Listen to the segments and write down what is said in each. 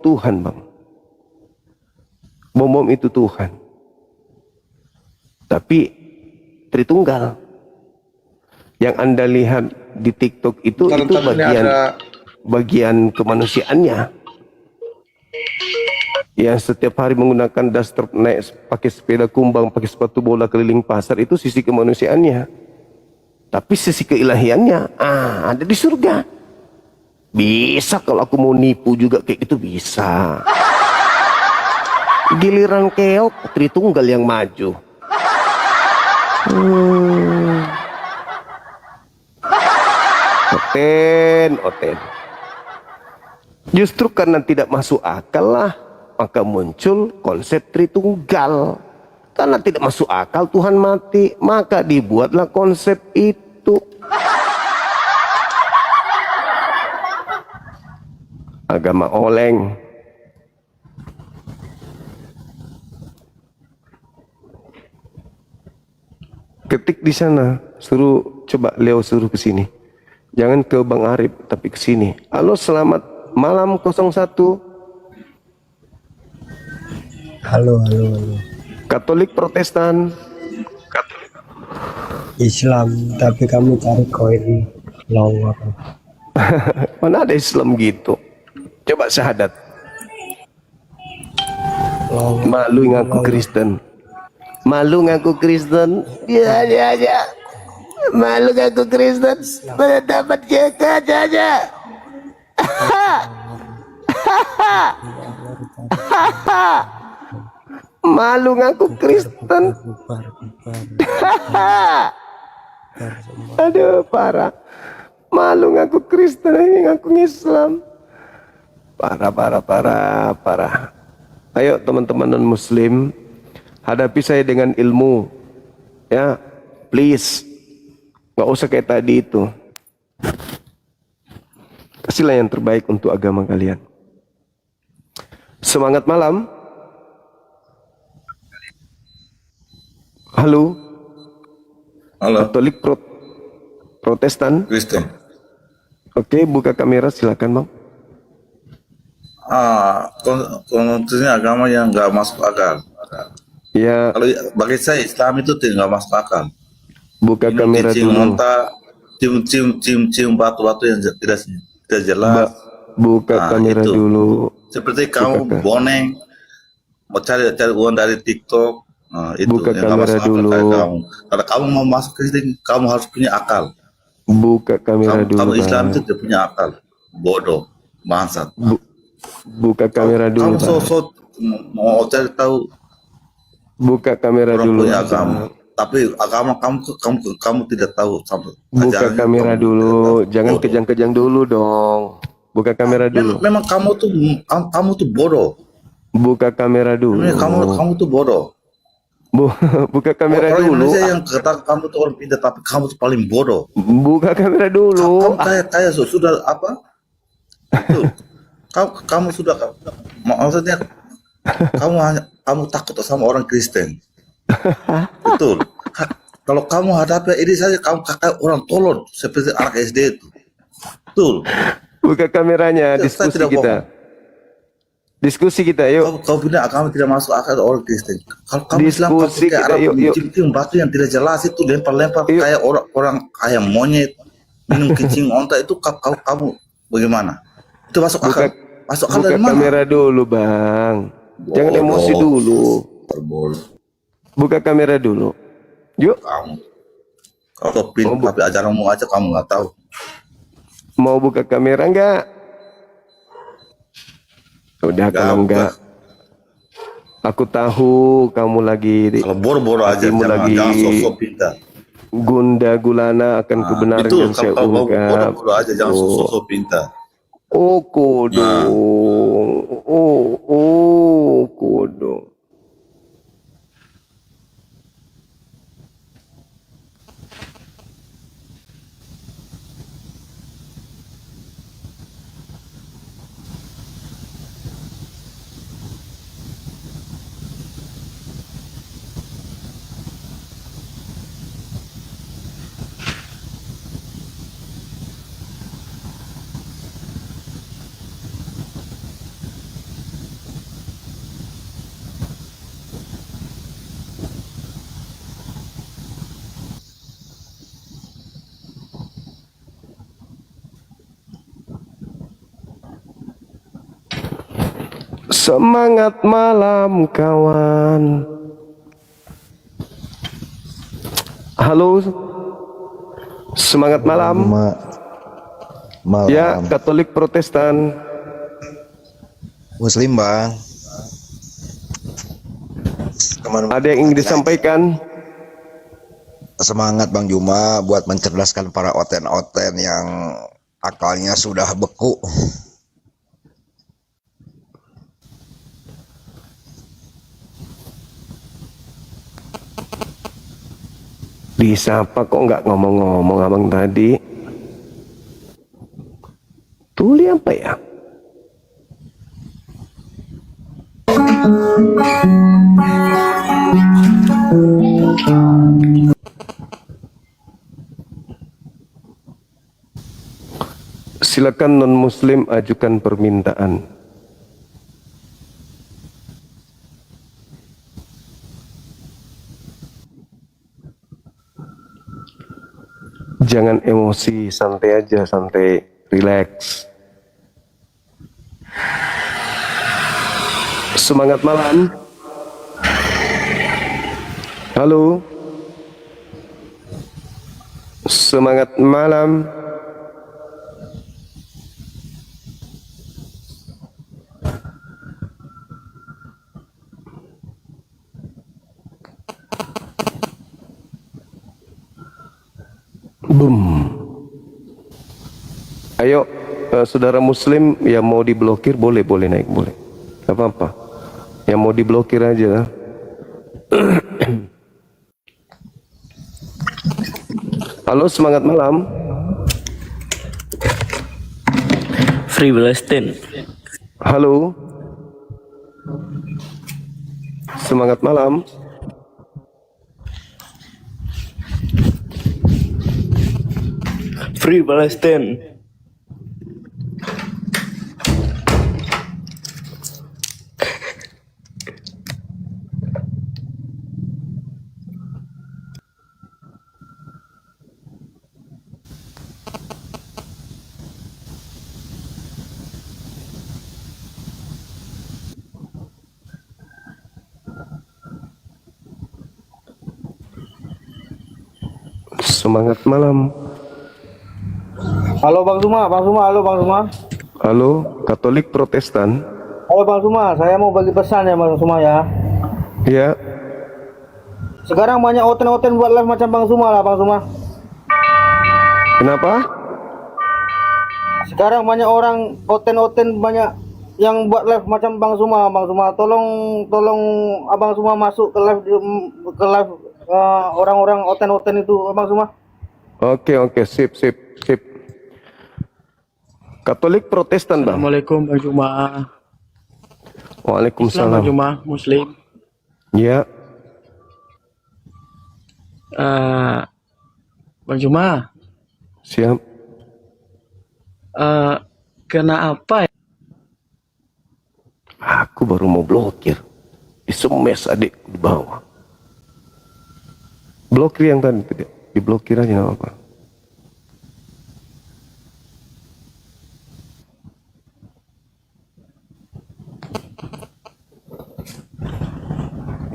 Tuhan, Bang. Bom itu Tuhan. Tapi Tritunggal yang Anda lihat di TikTok itu bagian kemanusiaannya. Yang setiap hari menggunakan daster, naik pakai sepeda kumbang, pakai sepatu bola keliling pasar, itu sisi kemanusiaannya. Tapi sisi keilahiannya ada di surga. Bisa kalau aku mau nipu juga kayak gitu bisa. Giliran keok Tritunggal yang maju. Oten. Justru karena tidak masuk akal lah, maka muncul konsep Tritunggal. Karena tidak masuk akal Tuhan mati, maka dibuatlah konsep itu. Agama oleng. Ketik di sana, coba Leo suruh ke sini. Jangan ke Bang Arif, tapi ke sini. Halo, selamat malam 01. Halo. Katolik, Protestan, Islam, tapi kamu cari koin long apa? mana ada Islam gitu? Coba syahadat. Malu ngaku Kristen. Malu ngaku Kristen. Ya. Malu ngaku Kristen. Pada dapat jeka aja. Malu ngaku Kristen. Aduh, parah. Malu ngaku Kristen, ini ngaku Islam. Parah. Ayo teman-teman non muslim, hadapi saya dengan ilmu. Ya, please. Gak usah kayak tadi itu. Kasihlah yang terbaik untuk agama kalian. Semangat malam. Halo. Katolik, Protestan, Kristen. Oke, buka kamera silakan, Bang. Konotasinya agama yang nggak masuk akal. Ya. Kalau bagi saya Islam itu tidak masuk akal. Buka kamera dulu. Cium batu-batu yang tidak jelas. Buka kamera itu. dulu. Seperti kamu boneng mau cari uang dari TikTok. Itu buka yang kamera dulu. Kalau kamu mau masuk Kristen, kamu harus punya akal. Buka kamera dulu. Kamu Islam itu tidak punya akal. Bodoh, bangsat. Buka kamera dulu. Kamu sosok mau cari tahu. Buka kamera dulu. Punya agama. Tapi agama kamu tidak tahu. Buka kamera dulu. Jangan kejang-kejang dulu dong. Buka kamera dulu. Memang kamu tuh bodoh. Buka kamera dulu. Kamu tuh bodoh. Buka kamera dulu. Indonesia yang kata kamu tuh orang pintar, tapi kamu tuh paling bodoh. Buka kamera dulu. Kamu kayak sudah apa? Itu. Kamu sudah, maksudnya kamu takut sama orang Kristen. Betul. Kalau kamu hadapi ini saja, kamu kakak orang tolol seperti anak SD itu. Betul. Buka kameranya, diskusi kita. Diskusi kita, yuk. Kau punya agama tidak masuk akal orang Kristen. Kalau kamu Islam, diskusi kita, yuk. Cium batu yang tidak jelas itu lempar-lempar kayak orang ayam monyet minum kencing onta itu kamu bagaimana? Itu masuk akal. Masuk akal dari mana? Buka kamera dulu, Bang. Jangan emosi dulu. Buka kamera dulu. Yuk. Kalau tapi ajaranmu aja kamu nggak tahu. Mau buka kamera enggak? Udah kalau enggak, aku tahu kamu lagi. Kalau boro-boro aja, jangan sosok pintar. Gunda gulana akan kebenaran yang saya ungkap. Boro-boro aja, jangan sosok pintar. Oh kodong, kodong. Semangat malam kawan. Halo. Semangat malam. Malam. Ya, Katolik Protestan. Muslim bang. Ada yang ingin disampaikan? Semangat Bang Juma buat mencerdaskan para oten-oten yang akalnya sudah beku. Disapa kok nggak ngomong-ngomong abang tadi? Tuli apa ya? Silakan non-muslim ajukan permintaan. Jangan emosi, santai aja, santai, relax. Semangat malam. Halo. Semangat malam. Boom. Ayo, saudara muslim yang mau diblokir boleh naik, boleh. Gak apa-apa. Yang mau diblokir aja. Halo, semangat malam. Free Palestine. Halo. Semangat malam. Free Palestine. Semangat malam. Halo Bang Suma, halo Bang Suma. Halo, Katolik Protestan. Halo Bang Suma, saya mau bagi pesan ya Bang Suma ya. Ya, Sekarang banyak oten-oten buat live macam Bang Suma lah Bang Suma. kenapa? Sekarang banyak orang oten-oten banyak yang buat live macam Bang Suma. Tolong Abang Suma masuk ke live orang-orang oten-oten itu Bang Suma. Oke, sip. Katolik Protestan, Bang. Assalamualaikum Bang Juma. Islam Bang Waalaikumsalam. Juma, Muslim. Ya, Bang Juma, siap. kena apa ya? Aku baru mau blokir. Disemes adik di bawah. Blokir yang tadi, diblokir aja nggak apa-apa.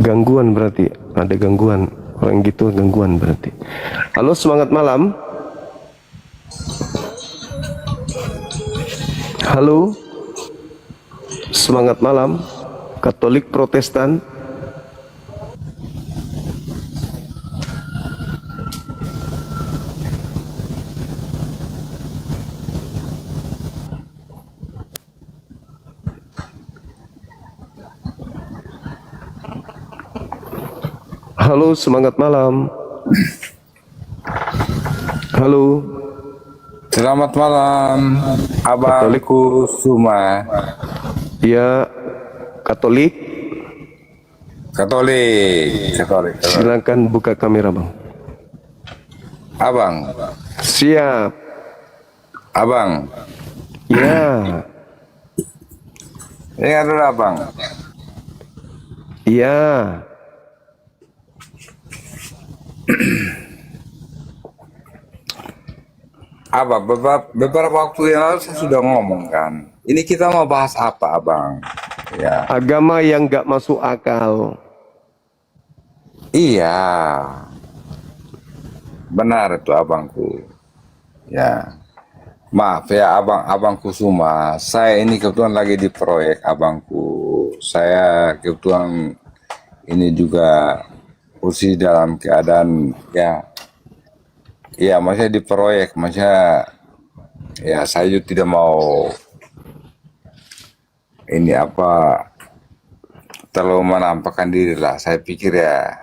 Gangguan berarti, ada gangguan. Orang gitu gangguan berarti. Halo, semangat malam. Halo. Semangat malam. Katolik Protestan. Halo, semangat malam. Halo. Selamat malam, Abangku Suma. Ya, Katolik. Katolik. Silakan buka kamera, Bang. Abang, Siap. abang. Ya. Ini adalah abang. Ya. Abang, beberapa waktu yang lalu saya sudah ngomong kan. Ini kita mau bahas apa, abang? Ya, Agama yang gak masuk akal. iya, benar itu abangku. Ya, maaf ya abangku semua. Saya ini kebetulan lagi di proyek abangku. Saya kebetulan ini juga posisi dalam keadaan ya maksudnya di proyek, maksudnya ya saya juga tidak mau ini apa terlalu menampakkan diri lah. Saya pikir ya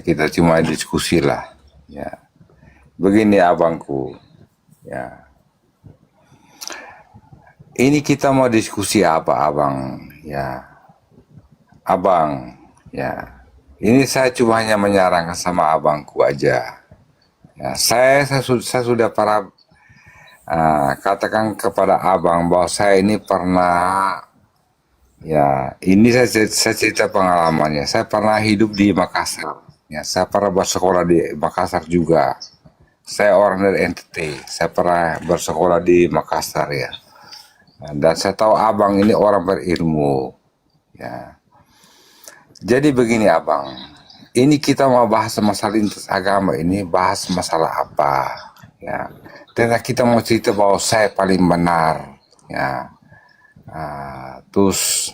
kita cuma diskusi lah. Ya, begini abangku. Ya, ini kita mau diskusi apa abang? Ya, abang. Ya, ini saya cuma hanya menyarankan sama abangku aja. Ya, saya sudah para katakan kepada abang bahwa saya ini pernah, ya ini saya cerita pengalamannya. Saya pernah hidup di Makassar. Ya, saya pernah bersekolah di Makassar juga. Saya orang dari NTT. Saya pernah bersekolah di Makassar ya. Dan saya tahu abang ini orang berilmu. Ya. Jadi begini abang. Ini kita mau bahas masalah lintas agama ini, bahas masalah apa? Ya. Karena kita mau cerita bahwa saya paling benar. Ya. Terus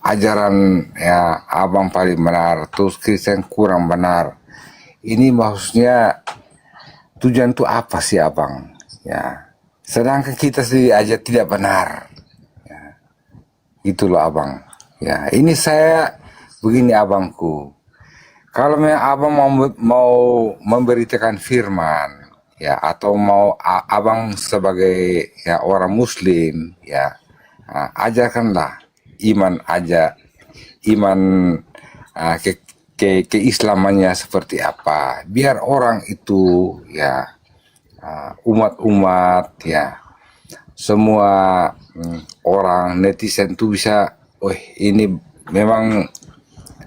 ajaran ya abang paling benar, terus Kristen kurang benar. Ini maksudnya tujuan itu apa sih abang? Ya, sedangkan kita sendiri aja tidak benar. Ya, itulah abang. Ya, ini saya begini abangku. Kalau memang abang mau memberitakan firman, ya atau mau abang sebagai ya orang Muslim, ya ajarkanlah iman keislamannya seperti apa, biar orang itu ya umat-umat ya semua orang netizen itu bisa, oh ini memang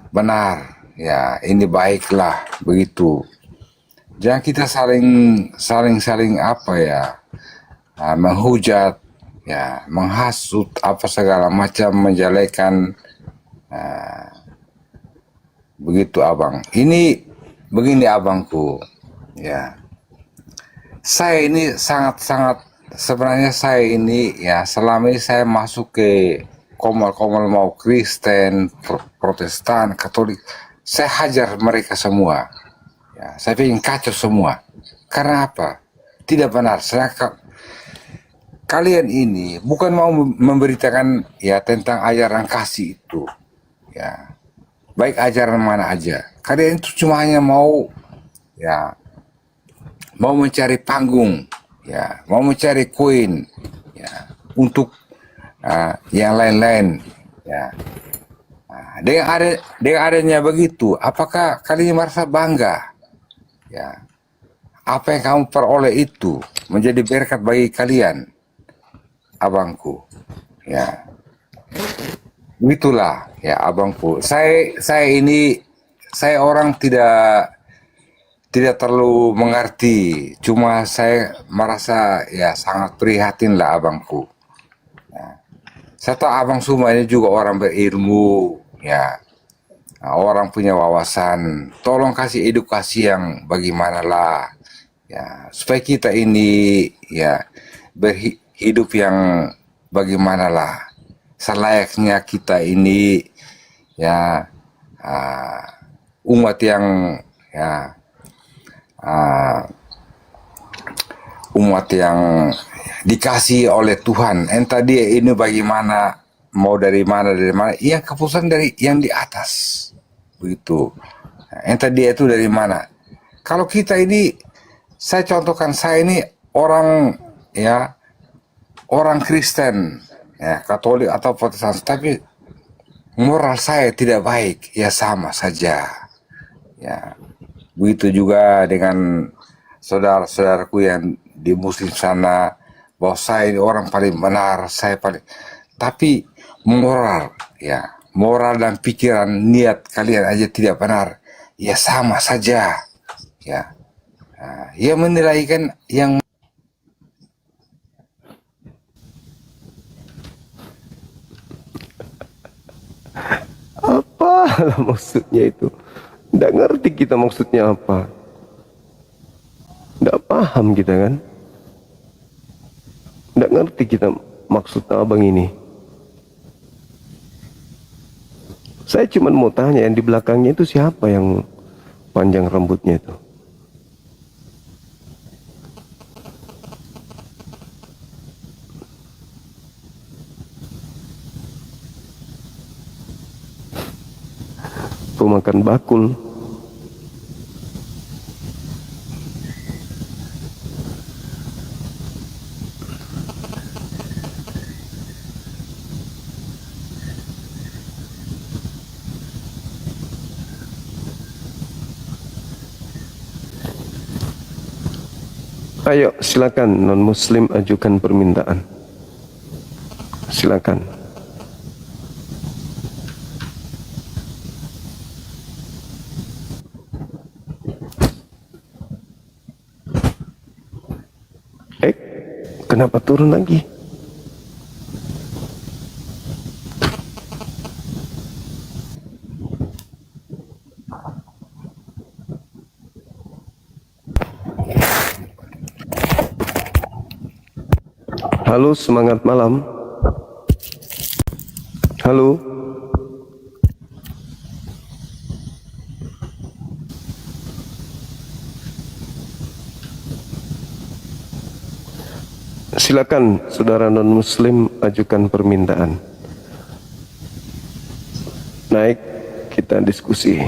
benar ya, ini baiklah begitu. Jangan kita saling apa ya, menghujat ya, menghasut apa segala macam, menjelekan begitu abang. Ini begini abangku ya. Saya ini sangat-sangat sebenarnya saya ini ya selama ini saya masuk ke komal-komal mau Kristen, Protestan, Katolik, saya hajar mereka semua. Ya, saya ingin kacau semua. Karena apa? Tidak benar. Kalian ini bukan mau memberitakan ya tentang ajaran kasih itu. Ya. Baik ajaran mana aja. Kalian itu cuma hanya mau ya mau mencari panggung, ya, mau mencari koin, ya, untuk yang lain-lain, ya. Dengan adanya begitu, apakah kalian merasa bangga? Ya, apa yang kamu peroleh itu menjadi berkat bagi kalian, abangku, ya. Itulah ya abangku. Saya orang tidak terlalu mengerti. Cuma saya merasa ya sangat prihatin lah abangku. Ya. Saya tahu abang semua ini juga orang berilmu, ya. Orang punya wawasan. Tolong kasih edukasi yang bagaimana lah, ya. Supaya kita ini ya berhidup yang bagaimana lah. Selayaknya kita ini ya umat yang ya umat yang dikasih oleh Tuhan. Entah dia ini bagaimana, mau dari mana, yang keputusan dari yang di atas begitu. Entah dia itu dari mana. Kalau kita ini, saya contohkan, saya ini orang ya orang Kristen ya, Katolik atau Protestan, tapi moral saya tidak baik, ya sama saja. Ya, begitu juga dengan saudara-saudaraku yang di Muslim sana, bahwa saya ini orang paling benar, saya paling, tapi moral, ya, moral dan pikiran, niat kalian aja tidak benar, ya sama saja, ya. Ya menilai kan yang Apalah maksudnya itu? Tidak ngerti kita maksudnya apa. Tidak paham kita kan. Tidak ngerti kita maksud abang ini. Saya cuma mau tanya, yang di belakangnya itu siapa yang panjang rambutnya itu? Pemakan bakul. Ayo silakan non muslim ajukan permintaan. Silakan. Kenapa turun lagi? Halo, semangat malam. Halo. Silakan saudara non-muslim ajukan permintaan. Naik, kita diskusi.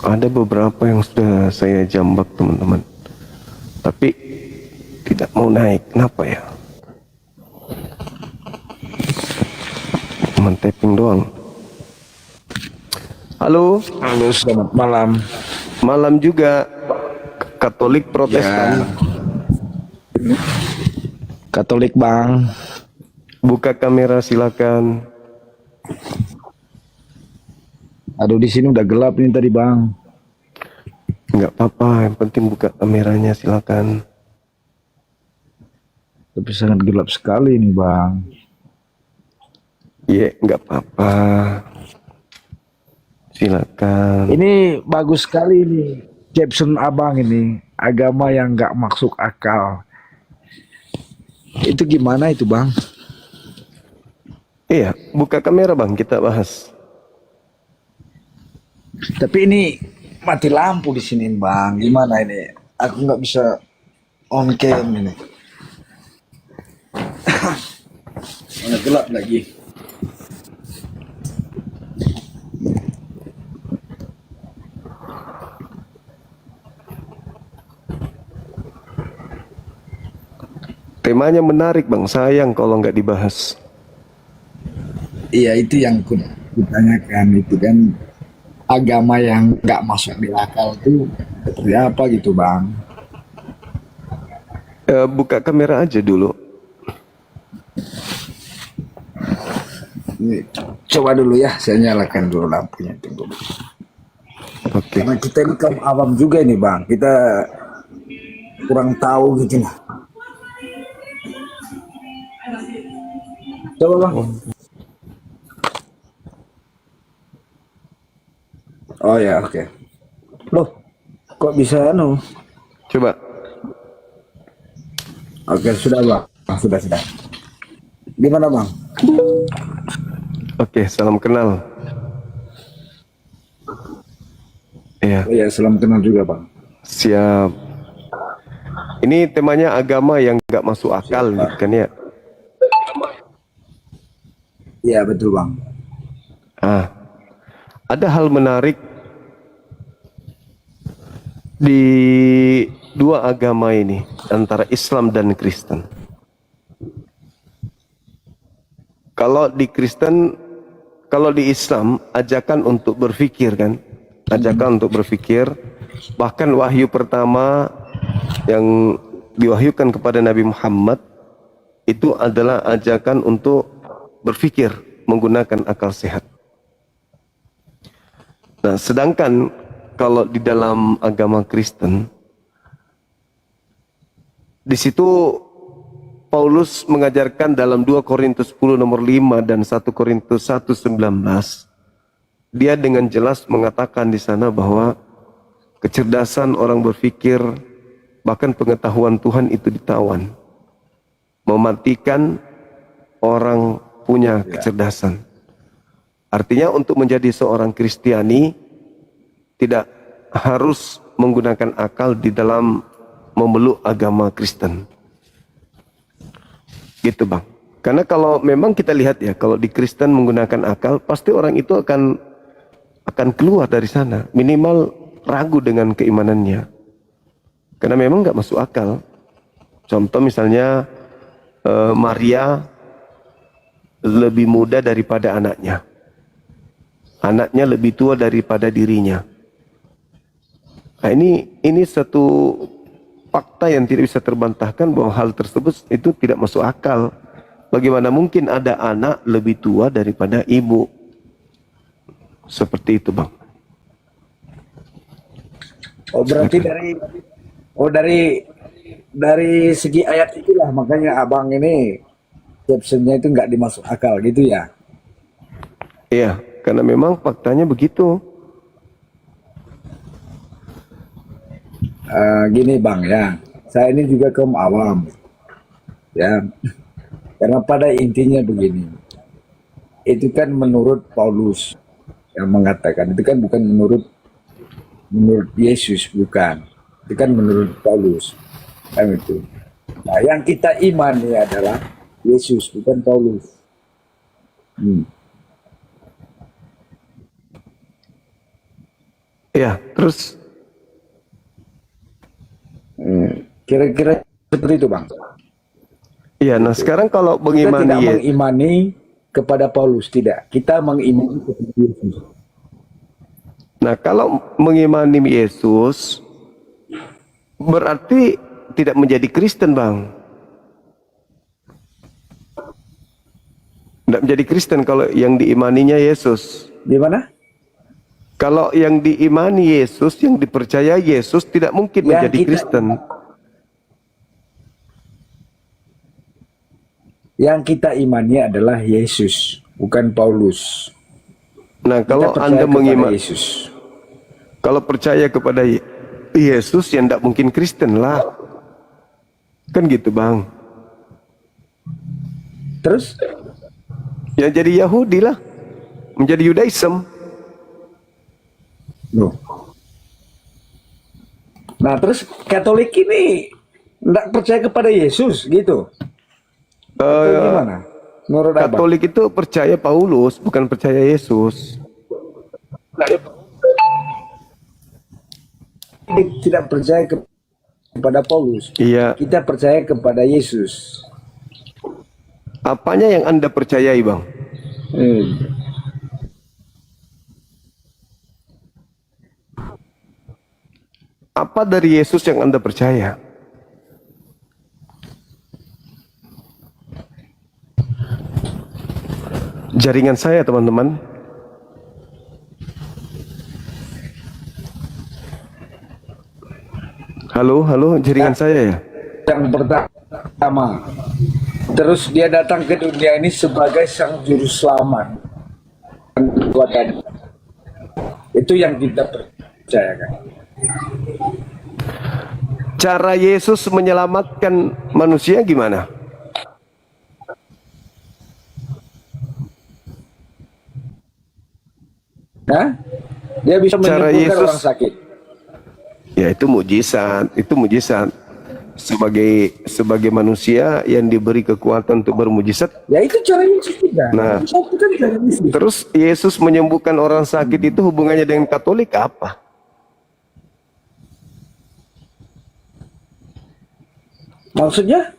Ada beberapa yang sudah saya jambak teman-teman, tapi tidak mau naik. Kenapa ya? Cuman tapping doang. Halo. Halo, selamat malam. Malam juga. Katolik Protestan. Ya. Katolik Bang. Buka kamera silakan. Aduh, di sini udah gelap nih tadi Bang. Enggak apa-apa, yang penting buka kameranya silakan. Tapi sangat gelap sekali nih Bang. Iya, enggak apa-apa. Silakan. Ini bagus sekali nih caption Abang ini, agama yang nggak masuk akal. Itu gimana itu Bang? Iya, buka kamera Bang, kita bahas. Tapi ini mati lampu di sini Bang. Gimana ini? Aku nggak bisa on cam ini. Mana gelap lagi. Temanya menarik Bang, sayang kalau nggak dibahas. Iya, itu yang kutanyakan, itu kan agama yang nggak masuk di akal itu seperti apa gitu Bang? Buka kamera aja dulu. Ini, coba dulu ya, saya nyalakan dulu lampunya, tunggu. Oke. Karena kita ini kaum awam juga ini Bang, kita kurang tahu gitu lah. Coba Bang. Oh ya, oke. Loh, kok bisa anu? Coba. Oke, sudah Bang. Sudah. Gimana Bang? Oke, salam kenal. Iya, Oh ya, salam kenal juga Bang. siap. Ini temanya agama yang nggak masuk akal gitu kan ya. Iya betul Bang. Ada hal menarik di dua agama ini, antara Islam dan Kristen. Kalau di Kristen, kalau di Islam, ajakan untuk berpikir kan, ajakan untuk berpikir. Bahkan wahyu pertama yang diwahyukan kepada Nabi Muhammad itu adalah ajakan untuk berpikir menggunakan akal sehat. Nah, sedangkan kalau di dalam agama Kristen, di situ Paulus mengajarkan dalam 2 Korintus 10 nomor 5 dan 1 Korintus 1:19, dia dengan jelas mengatakan di sana bahwa kecerdasan orang berpikir, bahkan pengetahuan Tuhan itu ditawan. Mematikan orang punya kecerdasan. Artinya untuk menjadi seorang Kristiani tidak harus menggunakan akal di dalam memeluk agama Kristen. Gitu Bang. Karena kalau memang kita lihat ya, kalau di Kristen menggunakan akal, pasti orang itu akan keluar dari sana. Minimal ragu dengan keimanannya. Karena memang nggak masuk akal. Contoh misalnya Maria lebih muda daripada anaknya. Anaknya lebih tua daripada dirinya. Nah, ini satu fakta yang tidak bisa terbantahkan bahwa hal tersebut itu tidak masuk akal. Bagaimana mungkin ada anak lebih tua daripada ibu? Seperti itu, Bang. Oh, berarti dari segi ayat itulah makanya abang ini captionnya itu nggak dimasuk akal gitu ya? Iya, karena memang faktanya begitu. Gini bang ya, saya ini juga kaum awam ya, karena pada intinya begini, itu kan menurut Paulus yang mengatakan, itu kan bukan menurut Yesus, bukan, itu kan menurut Paulus kan itu. Nah yang kita imani adalah Yesus, bukan Paulus. Iya, terus Kira-kira seperti itu bang. iya, nah sekarang kalau Kita tidak mengimani mengimani kepada Paulus, tidak. Kita mengimani kepada Yesus. Nah, kalau mengimani Yesus berarti tidak menjadi Kristen, Bang. Tidak menjadi Kristen kalau yang diimaninya Yesus. Di mana? Kalau yang diimani Yesus, yang dipercaya Yesus tidak mungkin Yang menjadi kita- Kristen. Yang kita imani adalah Yesus, bukan Paulus. Nah, kalau Kita percaya Anda kepada mengimani, Yesus. kalau percaya kepada Yesus, yang tidak mungkin Kristen lah. Kan gitu, Bang. Terus Ya jadi Yahudi lah. Menjadi Yudaism. loh. Nah, terus Katolik ini tidak percaya kepada Yesus gitu. Atau gimana? Menurut abang? Katolik itu percaya Paulus, bukan percaya Yesus. Tidak percaya kepada Paulus. Iya. Kita percaya kepada Yesus. Apanya yang Anda percayai, Bang? Apa dari Yesus yang Anda percaya? Jaringan saya, teman-teman. Halo, jaringan saya ya? Yang pertama, terus dia datang ke dunia ini sebagai sang juru selamat. Kekuatan. Itu yang kita percayakan. Cara Yesus menyelamatkan manusia gimana? Hah? Dia bisa Cara menyembuhkan Yesus- orang sakit. Ya itu mujizat. Sebagai manusia yang diberi kekuatan untuk bermujizat. Ya itu cara Yesus juga. Nah. Itu kan cara Yesus. Terus Yesus menyembuhkan orang sakit itu hubungannya dengan Katolik apa? Maksudnya?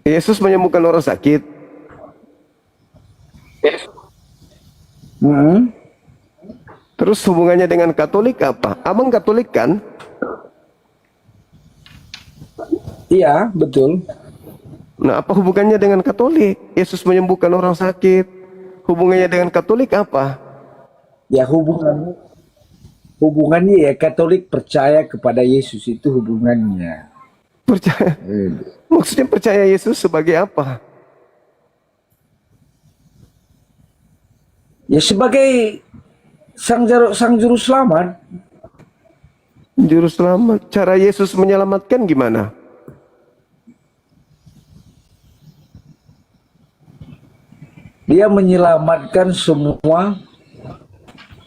Yesus menyembuhkan orang sakit. Terus hubungannya dengan Katolik apa? Abang Katolik kan? Iya, betul. Nah, apa hubungannya dengan Katolik? Yesus menyembuhkan orang sakit. Hubungannya dengan Katolik apa? Ya hubungannya hubungannya ya Katolik percaya kepada Yesus itu hubungannya. Percaya. Maksudnya percaya Yesus sebagai apa? Ya sebagai sang juru selamat. Juru selamat. Cara Yesus menyelamatkan gimana? Dia menyelamatkan semua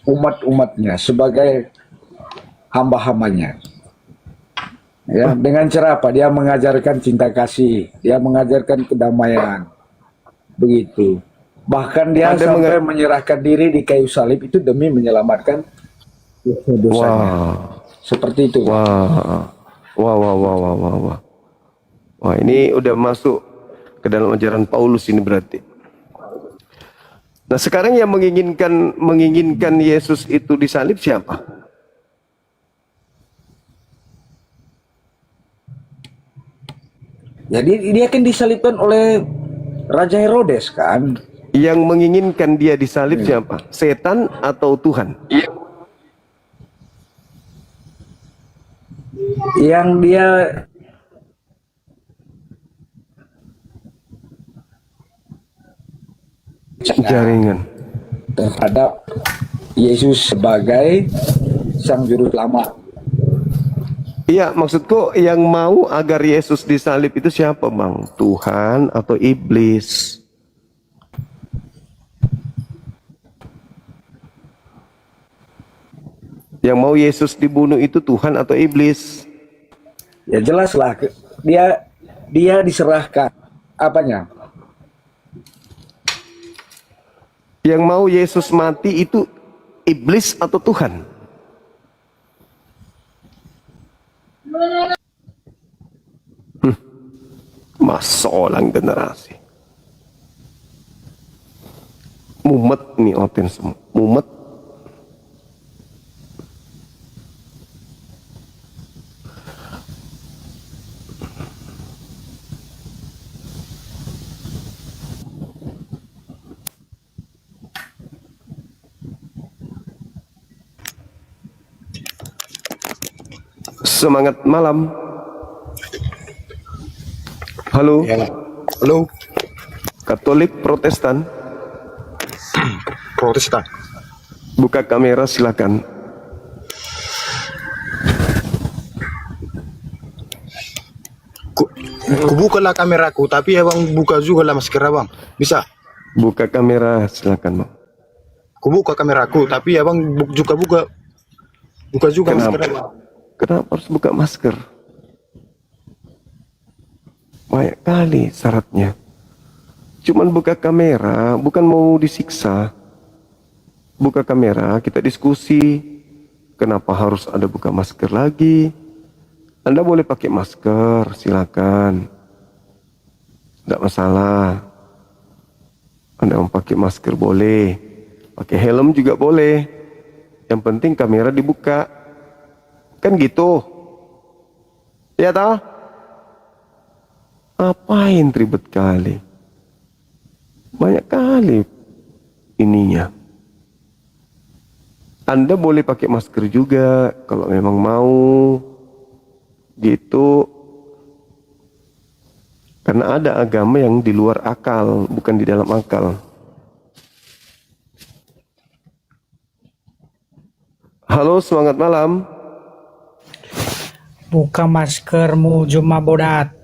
umat-umatnya sebagai hamba-hambanya. Ya, dengan cara apa? Dia mengajarkan cinta kasih, dia mengajarkan kedamaian. Begitu. Bahkan dia Ada sampai menyerahkan diri di kayu salib itu demi menyelamatkan dosanya. Wah. Seperti itu. Wah. Wah, wah, wah, wah, wah, wah. Wah, ini udah masuk ke dalam ajaran Paulus ini berarti. Nah, sekarang yang menginginkan Yesus itu disalib siapa? Jadi dia kan disalibkan oleh Raja Herodes kan. Yang menginginkan dia disalib siapa? Setan atau Tuhan? Yang dia Jaringan. terhadap Yesus sebagai sang juru selamat. Iya, maksudku yang mau agar Yesus disalib itu siapa, Bang? Tuhan atau iblis? Yang mau Yesus dibunuh itu Tuhan atau iblis? Ya jelaslah dia diserahkan apanya? Yang mau Yesus mati itu iblis atau Tuhan? Masolang generasi. Mumet nih oten semua. Mumet. Semangat malam. Halo. Ya. Halo, Katolik Protestan. Protestan. Buka kamera silakan. Kubukalah kameraku, tapi abang buka juga lah masker abang. Bisa? Buka kamera silakan, Bang. Kubuka kameraku, tapi abang buka juga Kenapa? masker abang. Kenapa harus buka masker? Banyak kali syaratnya. Cuman buka kamera, bukan mau disiksa. Buka kamera, kita diskusi. Kenapa harus ada buka masker lagi? Anda boleh pakai masker, silakan. Tidak masalah. Anda mau pakai masker boleh. Pakai helm juga boleh. Yang penting kamera dibuka. Kan gitu. Ya toh? Ngapain ribet kali? Banyak kali ininya. Anda boleh pakai masker juga kalau memang mau. Gitu. Karena ada agama yang di luar akal, bukan di dalam akal. Halo, semangat malam. Buka maskermu, Juma Bodat.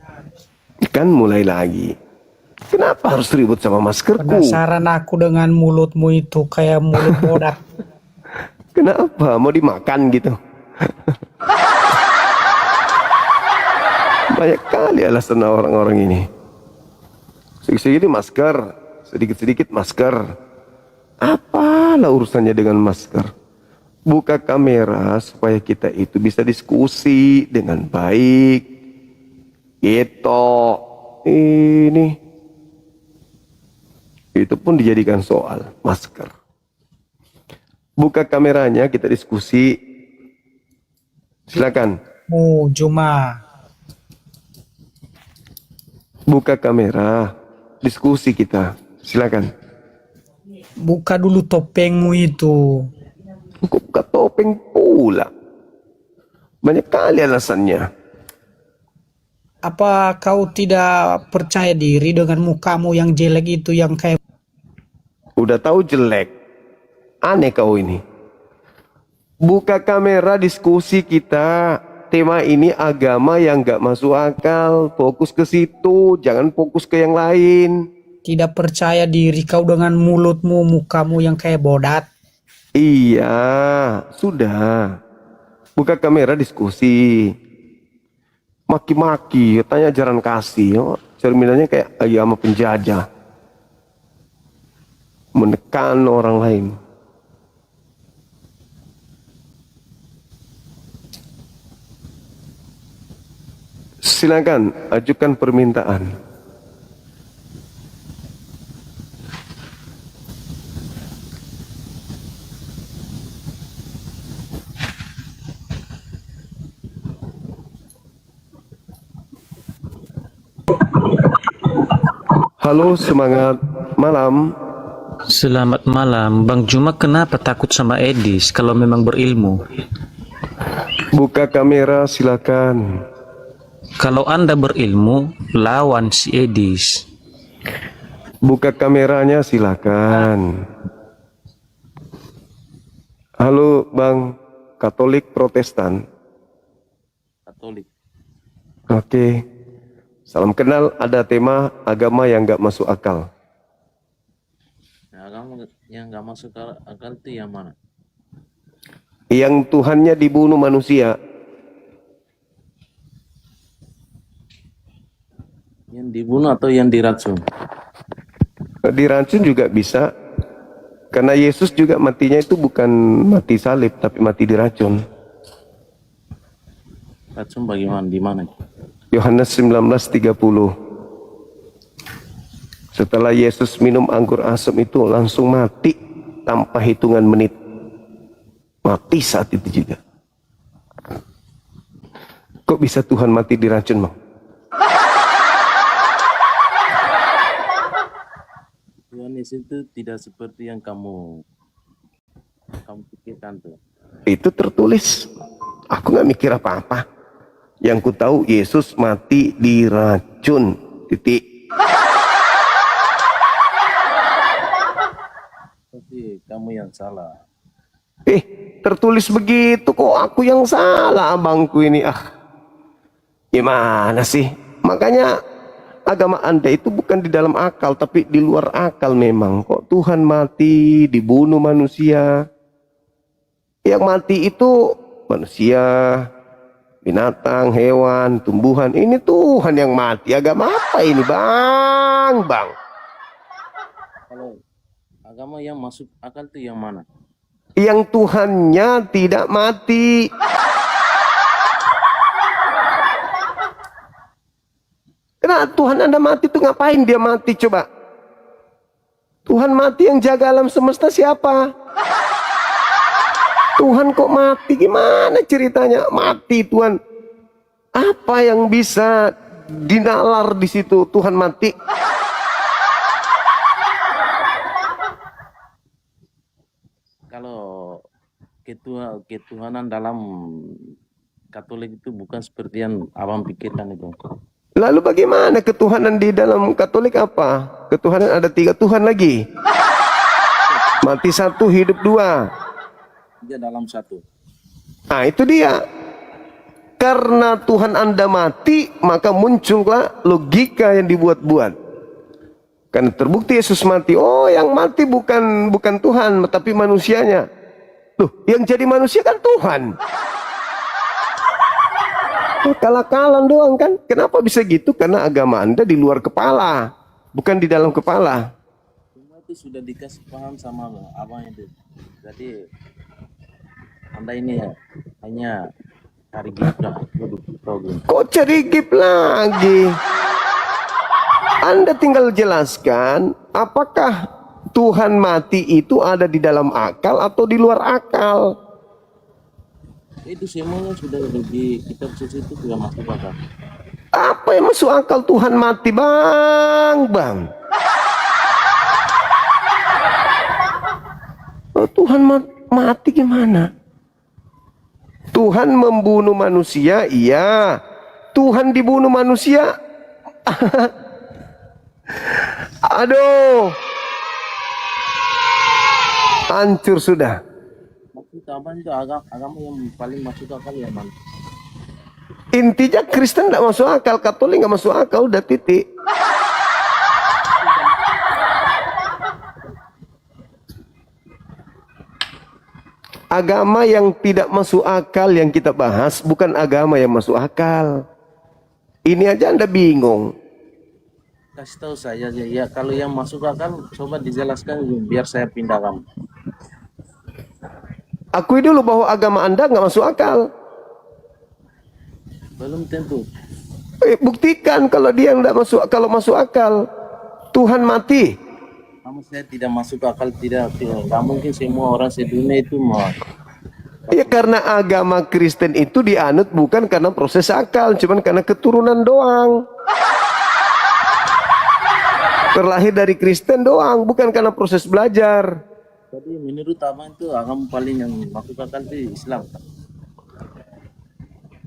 Kan mulai lagi. Kenapa harus ribut sama maskerku? Penasaran aku dengan mulutmu itu kayak mulut bodat. Kenapa? Mau dimakan gitu? Banyak kali alasan orang-orang ini. Sedikit-sedikit masker, sedikit-sedikit masker. Apalah urusannya dengan masker? Buka kamera supaya kita itu bisa diskusi dengan baik. Gitu. Ini. Itu pun dijadikan soal masker. Buka kameranya, kita diskusi. Silakan. Juma. Buka kamera, diskusi kita. Silakan. Buka dulu topengmu itu. Kok buka topeng pula? Banyak kali alasannya. Apa kau tidak percaya diri dengan mukamu yang jelek itu, yang kayak Udah tahu jelek. Aneh kau ini. Buka kamera diskusi kita. Tema ini agama yang gak masuk akal. Fokus ke situ, jangan fokus ke yang lain. tidak percaya diri kau dengan mulutmu, mukamu yang kayak bodat? Iya, sudah. Buka kamera diskusi. Maki-maki, tanya ajaran kasih. Oh, cerminannya kayak agama penjajah. Menekan orang lain. Silakan ajukan permintaan. Halo, semangat malam. Selamat malam, Bang Juma. Kenapa takut sama Edis kalau memang berilmu? Buka kamera, silakan. Kalau Anda berilmu, lawan si Edis. Buka kameranya, silakan. Halo, Bang. Katolik Protestan. Katolik. Oke. Salam kenal, ada tema agama yang gak masuk akal. Agama yang nggak masuk akal itu yang mana? Yang Tuhannya dibunuh manusia. Yang dibunuh atau yang diracun? Diracun juga bisa. Karena Yesus juga matinya itu bukan mati salib, tapi mati diracun. Racun bagaimana? Di mana? Yohanes 19:30. Setelah Yesus minum anggur asam itu langsung mati tanpa hitungan menit. Mati saat itu juga. Kok bisa Tuhan mati diracun, Bang? Tuhan Yesus itu tidak seperti yang kamu pikirkan tuh. Itu tertulis. Aku nggak mikir apa-apa. Yang ku tahu Yesus mati diracun. Titik. Tapi kamu yang salah. Tertulis begitu kok aku yang salah, abangku ini. Gimana sih? Makanya agama Anda itu bukan di dalam akal, tapi di luar akal memang. Kok Tuhan mati, dibunuh manusia? Yang mati itu manusia, binatang, hewan, tumbuhan. Ini Tuhan yang mati. Agama apa ini, Bang? Kalau agama yang masuk akal itu yang mana? Yang Tuhannya tidak mati. Kenapa Tuhan Anda mati itu ngapain dia mati coba? Tuhan mati yang jaga alam semesta siapa? Tuhan kok mati? Gimana ceritanya? Mati Tuhan. Apa yang bisa dinalar di situ Tuhan mati? Kalau ketuhanan dalam Katolik itu bukan seperti yang abang pikirkan itu. Lalu bagaimana ketuhanan di dalam Katolik apa? Ketuhanan ada 3 Tuhan lagi. Mati 1, hidup 2. Dia dalam 1. Nah itu dia. Karena Tuhan Anda mati, maka muncullah logika yang dibuat-buat. Karena terbukti Yesus mati. Oh, yang mati bukan Tuhan, tapi manusianya. Loh, yang jadi manusia kan Tuhan. Kalah-kalan doang kan. Kenapa bisa gitu? Karena agama Anda di luar kepala, bukan di dalam kepala. Semua itu sudah dikasih paham sama abang itu. Jadi Anda ini hanya cari gibran problem. Kok cari gip lagi? Anda tinggal jelaskan apakah Tuhan mati itu ada di dalam akal atau di luar akal? Itu semuanya sudah di kitab suci itu sudah masuk akal. Apa yang masuk akal Tuhan mati, Bang? Oh, Tuhan mati. mati gimana? Tuhan membunuh manusia, iya. Tuhan dibunuh manusia. Aduh. Hancur sudah. Maksud abang itu agama yang paling masuk akal ya man. Intinya Kristen tidak masuk akal, Katolik nggak masuk akal, udah titik. Agama yang tidak masuk akal yang kita bahas bukan agama yang masuk akal. Ini aja Anda bingung. Kasih tahu saya aja ya, kalau yang masuk akal coba dijelaskan biar saya pindah kamu. Akui dulu bahwa agama Anda nggak masuk akal. Belum tentu. Buktikan kalau dia nggak masuk, kalau masuk akal. Tuhan mati. Kamu saya tidak masuk akal, tidak. Nggak mungkin semua orang sedunia itu mau. Ya karena agama Kristen itu dianut bukan karena proses akal, cuman karena keturunan doang. Terlahir dari Kristen doang, bukan karena proses belajar. Jadi menurut abang itu agama paling yang masuk akal itu Islam.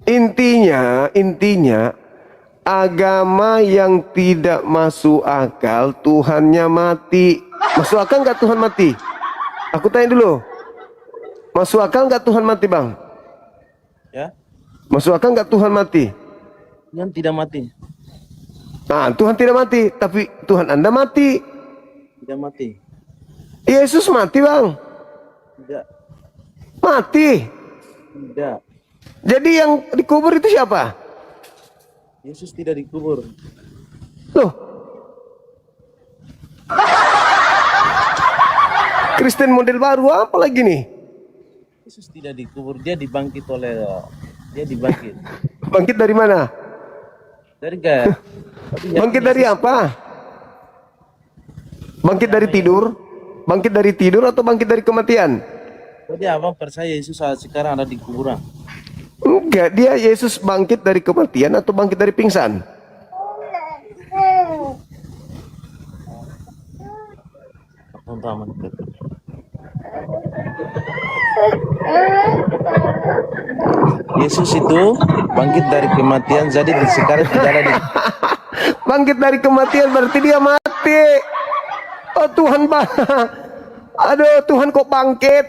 Intinya agama yang tidak masuk akal Tuhannya mati. Masuk akal nggak Tuhan mati? Aku tanya dulu. Masuk akal nggak Tuhan mati, Bang? Ya? Masuk akal nggak Tuhan mati? Yang tidak mati. Nah, Tuhan tidak mati, tapi Tuhan Anda mati. Tidak mati. Yesus mati, Bang. Tidak. Mati. Tidak. Jadi yang dikubur itu siapa? Yesus tidak dikubur. Loh. Kristen model baru apa lagi nih? Yesus tidak dikubur, dia dibangkit oleh dia dibangkit. Bangkit dari mana? Dari gaya. Bangkit dari apa? Bangkit dari tidur? Bangkit dari tidur atau bangkit dari kematian? Jadi abang percaya Yesus sekarang ada di kuburan? Enggak, dia Yesus bangkit dari kematian atau bangkit dari pingsan? Yesus itu bangkit dari kematian, jadi sekarang tidak ada di... Bangkit dari kematian berarti dia mati. Oh Tuhan, aduh Tuhan kok bangkit?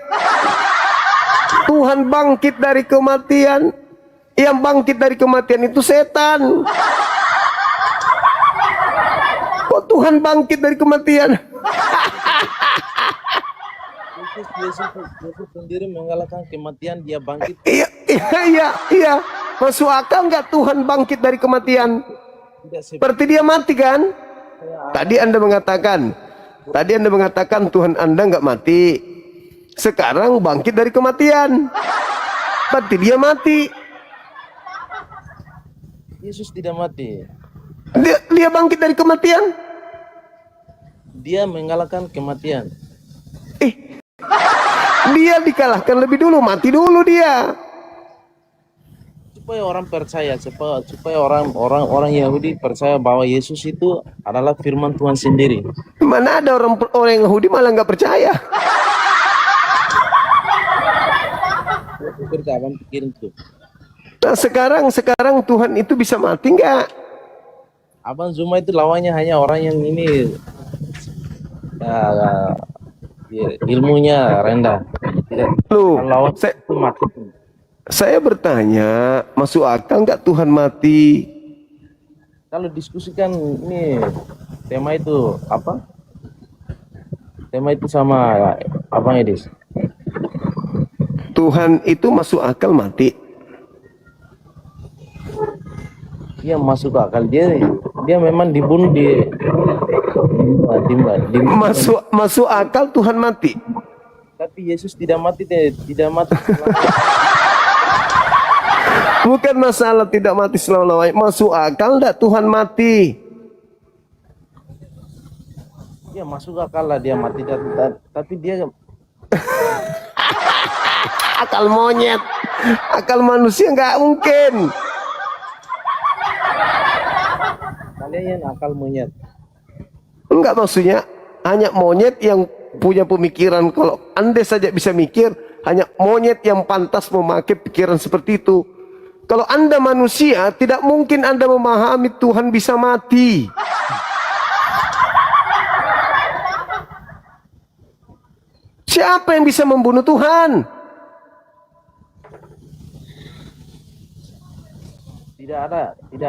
Tuhan bangkit dari kematian. Yang bangkit dari kematian itu setan. Kok Tuhan bangkit dari kematian? Yesus sendiri mengalahkan kematian, dia bangkit. Iya. Masuk akal nggak Tuhan bangkit dari kematian? Berarti dia mati kan? Tadi Anda mengatakan Tuhan Anda nggak mati. Sekarang bangkit dari kematian. Berarti dia mati. Yesus tidak mati. Dia bangkit dari kematian. Dia mengalahkan kematian. Dia dikalahkan lebih dulu, mati dulu dia. Supaya orang percaya, supaya orang Yahudi percaya bahwa Yesus itu adalah firman Tuhan sendiri. Mana ada orang Yahudi malah nggak percaya. Seperti abang pikirin tuh. Nah sekarang Tuhan itu bisa mati nggak? Abang Zuma itu lawannya hanya orang yang ini ilmunya rendah. Loh, lawan itu mati. Saya bertanya, masuk akal nggak Tuhan mati? Kalau diskusikan ini tema itu apa? Tema itu sama Abang Edis. Tuhan itu masuk akal mati? Dia masuk akal, dia memang dibunuh di masuk akal Tuhan mati. Tapi Yesus tidak mati, tidak mati. Bukan masalah tidak mati selama-lamanya. Masuk akal enggak Tuhan mati? Dia masuk akal lah dia mati, tapi dia akal monyet, akal manusia nggak mungkin. Kalian akal monyet. Enggak, maksudnya hanya monyet yang punya pemikiran. Kalau Anda saja bisa mikir, hanya monyet yang pantas memakai pikiran seperti itu. Kalau Anda manusia, tidak mungkin Anda memahami Tuhan bisa mati. Siapa yang bisa membunuh Tuhan? Tidak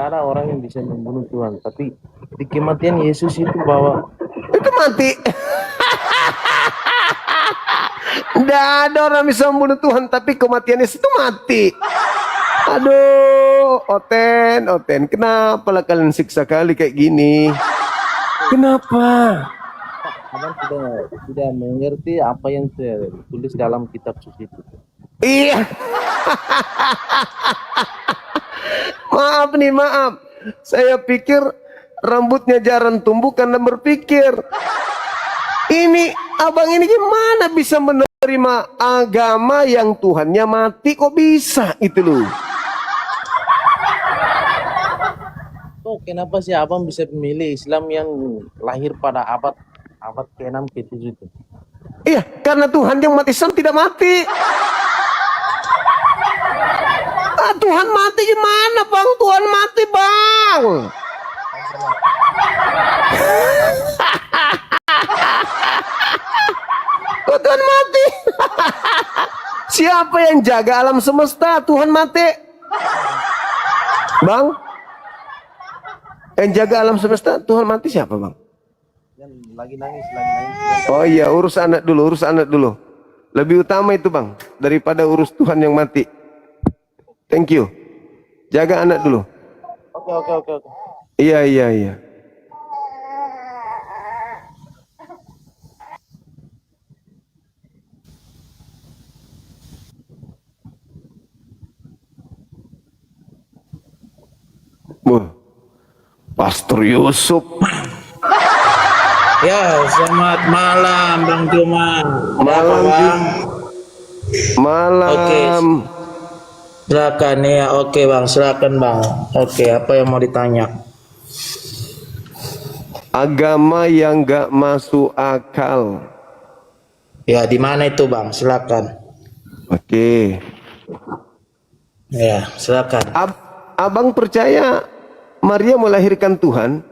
ada orang yang bisa membunuh Tuhan, tapi di kematian Yesus itu bahwa Itu mati. Tidak ada orang bisa membunuh Tuhan, tapi kematian Yesus itu mati. Aduh, Oten, kenapa lah kalian siksa kali kayak gini? Kenapa? Abang tidak mengerti apa yang tertulis dalam kitab suci itu. Iya. Maaf nih, maaf. Saya pikir rambutnya jarang tumbuh karena berpikir. Ini abang ini gimana bisa menerima agama yang Tuhannya mati, kok bisa itu loh. Oh, kenapa sih abang bisa memilih Islam yang lahir pada abad ke-6 ke-7 itu? Iya, karena Tuhan yang mati Islam tidak mati. Tuhan mati gimana bang? Tuhan mati bang. Kok Tuhan mati? Siapa yang jaga alam semesta? Tuhan mati. Bang, yang jaga alam semesta Tuhan mati siapa bang? Yang lagi nangis. Oh iya, urus anak dulu. Lebih utama itu bang, daripada urus Tuhan yang mati. Thank you. Jaga anak dulu. Oke. Iya. Pastor Yusuf. Ya, selamat malam Bang Juma. Malam, Bang. Malam. Oke. Silakan ya. Oke Bang, silakan Bang. Oke, apa yang mau ditanya? Agama yang gak masuk akal. Ya, di mana itu Bang? Silakan. Oke. Ya, silakan. Abang percaya Maria melahirkan Tuhan?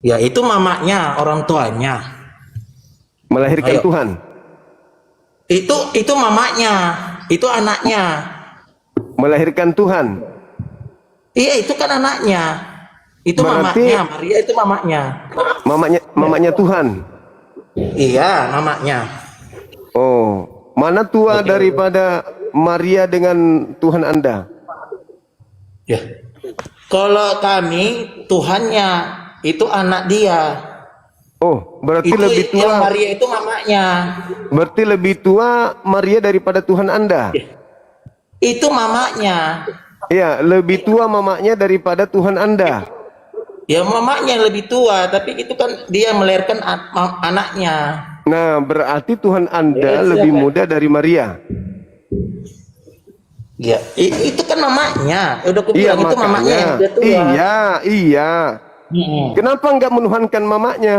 Ya, itu mamanya, orang tuanya. Melahirkan Ayo. Tuhan? Itu mamanya, itu anaknya. Melahirkan Tuhan? Iya, itu kan anaknya. Itu Berarti mamanya, Maria itu mamanya. Mamanya Tuhan? Iya, mamanya. Oh, mana tua daripada Maria dengan Tuhan Anda? Ya. Kalau kami Tuhannya, itu anak dia. Oh, berarti Itu lebih tua. yang Maria itu mamanya. Berarti lebih tua Maria daripada Tuhan Anda? Itu mamanya. Iya, lebih tua mamanya daripada Tuhan Anda. Ya, mamanya yang lebih tua, tapi itu kan dia melahirkan anaknya. Nah, berarti Tuhan Anda Ya, lebih siapa? muda dari Maria. Ya, itu kan mamanya. Udah aku Iya, bilang itu mamanya yang makanya. udah tua. Iya. Kenapa enggak menuhankan mamanya?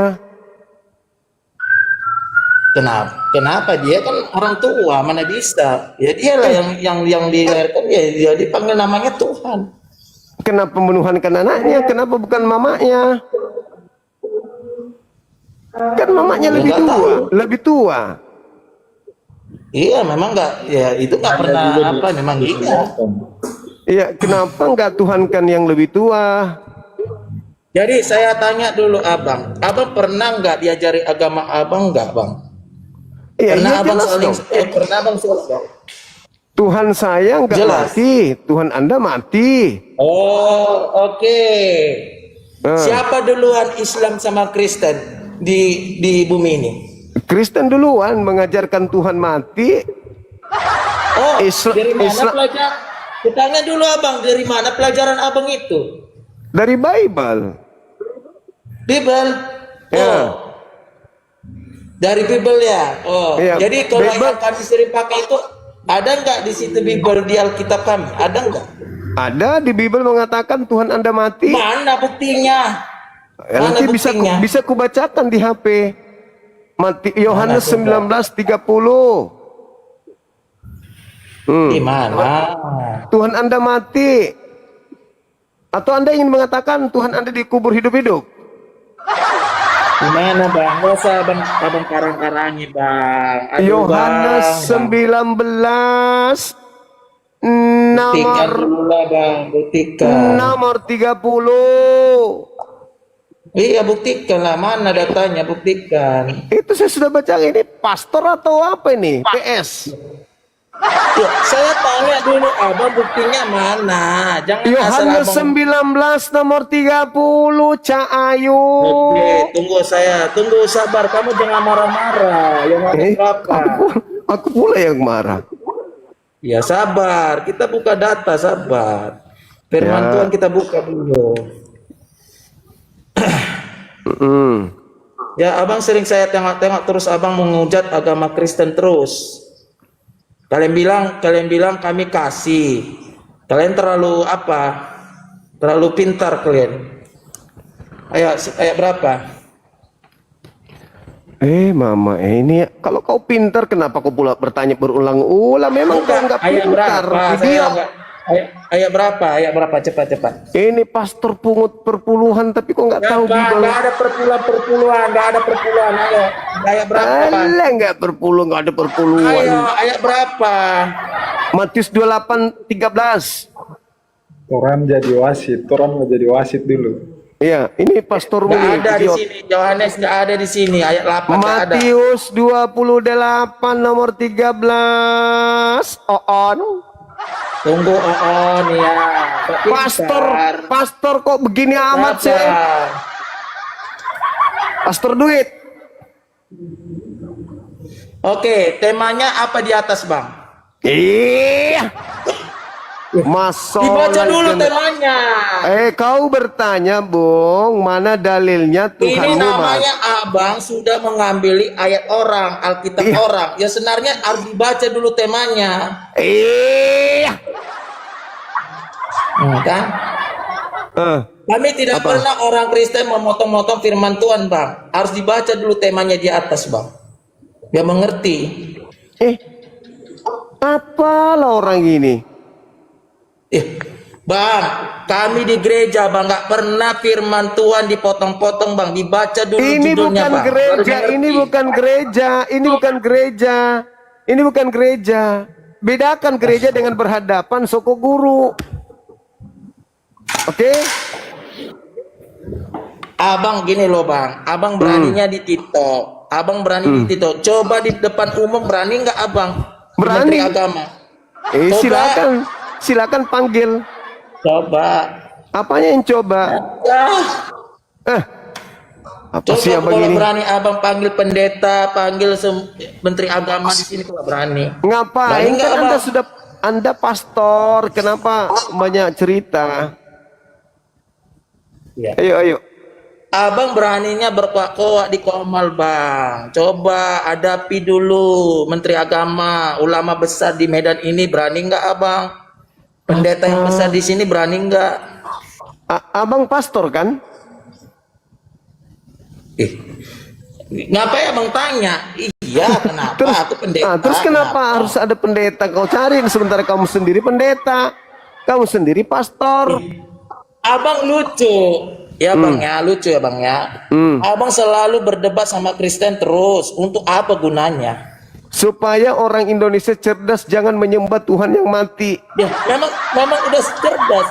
Kenapa dia kan orang tua, mana bisa? Ya dialah yang dilahirkan, dia dipanggil namanya Tuhan. Kenapa menuhankan anaknya? Kenapa bukan mamanya? Kan mamanya Ya, lebih nggak tua, tahu. lebih tua. Iya, memang nggak, ya itu nggak pernah apa, memang iya. Iya, kenapa enggak tuhankan yang lebih tua? Jadi saya tanya dulu abang pernah nggak diajari agama abang nggak bang? Iya, Pernah iya, abang jelas saling, dong. pernah abang sholat bang? Tuhan saya enggak Jelas. mati, Tuhan Anda mati. Oh, oke. Nah, Siapa duluan Islam sama Kristen di bumi ini? Kristen duluan mengajarkan Tuhan mati. Oh, dari mana Islam pelajaran? Kutanya dulu abang, dari mana pelajaran abang itu? dari Bible. Bible. Ya. Oh. Dari Bible ya. Oh. Iya, Jadi kalau Bible. yang kami sering pakai itu ada nggak di situ Bible di Alkitab kami? Ada nggak? Ada di Bible mengatakan Tuhan Anda mati. Mana buktinya? Nanti Mana buktinya? bisa kubacakan di HP. Yohanes 19:30. Di mana? Tuhan Anda mati. Atau Anda ingin mengatakan Tuhan Anda dikubur hidup-hidup? Di mana bang? Gak usah abang karang-karangi bang. Aduh, Yohanes bang. 19 Buktikan nomor dulu lah bang, buktikan. nomor 30. Iya buktikan lah, mana datanya, buktikan. Itu saya sudah baca. Ini pastor atau apa ini? PS. Ya, saya tanya dulu abang buktinya mana? Jangan asal Yohanes abang. 19 nomor 30, Cak Ayu. Oke, tunggu sabar. Kamu jangan marah-marah. Yohanes berapa? Aku pula yang marah. Ya sabar, kita buka data, sabar. Firman Ya. Tuhan kita buka dulu. Ya abang sering saya tengok-tengok terus abang menghujat agama Kristen terus. Kalian bilang kami kasih. Kalian terlalu apa? Terlalu pintar kalian. Ayat berapa? Mama, ini kalau kau pintar kenapa kau pula bertanya berulang-ulang? Memang kau nggak Ayat pintar. berapa? Ayat berapa? Cepat. Ini pastor pungut perpuluhan tapi kok nggak tahu Bible. Nggak ada perpuluhan. Ayo, ayat berapa? Alah, nggak ada perpuluhan. Ayo, ayat berapa? Matius 28:13. Toran jadi wasit, Toran mau jadi wasit dulu. Iya, ini pastor Nggak Muni. ada di sini. Yohanes nggak ada di sini. Ayat 8 nggak ada. Matius 28 nomor 13. Tunggu ya. Pastor kok begini amat sih? Pastor duit. Oke, temanya apa di atas bang? Iya. Masalah. Dibaca dulu temanya. Kau bertanya, Bung, mana dalilnya Ini Tuhanmu, Mas? namanya abang sudah mengambil ayat orang, Alkitab orang. Ya sebenarnya harus dibaca dulu temanya. Iya. Kan? Kami tidak pernah orang Kristen memotong-motong firman Tuhan, bang. Harus dibaca dulu temanya di atas, bang. Biar mengerti. Apalah orang ini? Bang, kami di gereja, bang, nggak pernah firman Tuhan dipotong-potong, bang. Dibaca dulu Ini judulnya, bukan bang. gereja, ini bukan gereja. Bedakan gereja dengan berhadapan soko guru. Oke? Abang gini loh, bang. Abang beraninya di TikTok. Abang berani di TikTok. Coba di depan umum berani nggak abang? Berani. Menteri Agama. Silakan. Silakan panggil. Coba. Apanya yang coba? Apa Coba sih abang kalau ini? berani abang panggil pendeta, panggil Menteri Agama di sini kalau berani. Ngapain? Berani nggak, Kan abang? Anda pastor, kenapa banyak cerita? Ya. Ayo. Abang beraninya berkuak-kuak di Komal, bang. Coba hadapi dulu Menteri Agama, ulama besar di Medan ini, berani nggak abang? Pendeta yang besar di sini berani nggak? Abang pastor kan? Ngapain abang tanya? Iya, kenapa? Aku pendeta. Terus kenapa harus ada pendeta? Kau cari sementara kamu sendiri pendeta, kamu sendiri pastor. Abang lucu, ya bang ya, lucu ya bang ya. Abang selalu berdebat sama Kristen terus. Untuk apa gunanya? Supaya orang Indonesia cerdas, jangan menyembah Tuhan yang mati. Ya, memang udah cerdas.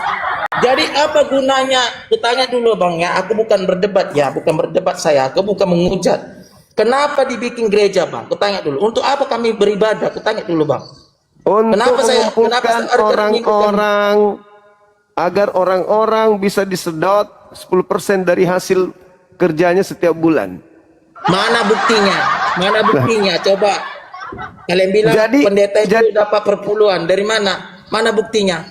Jadi apa gunanya? Kutanya dulu bang ya. Aku bukan berdebat ya, bukan berdebat saya. Aku bukan menghujat. Kenapa dibikin gereja bang? Kutanya dulu. Untuk apa kami beribadah? Kutanya dulu bang. Untuk Kenapa mengumpulkan orang-orang agar orang-orang bisa disedot 10% dari hasil kerjanya setiap bulan. Mana buktinya? Mana buktinya? Coba. Kalian bilang pendeta itu dapat perpuluhan. Dari mana? Mana buktinya?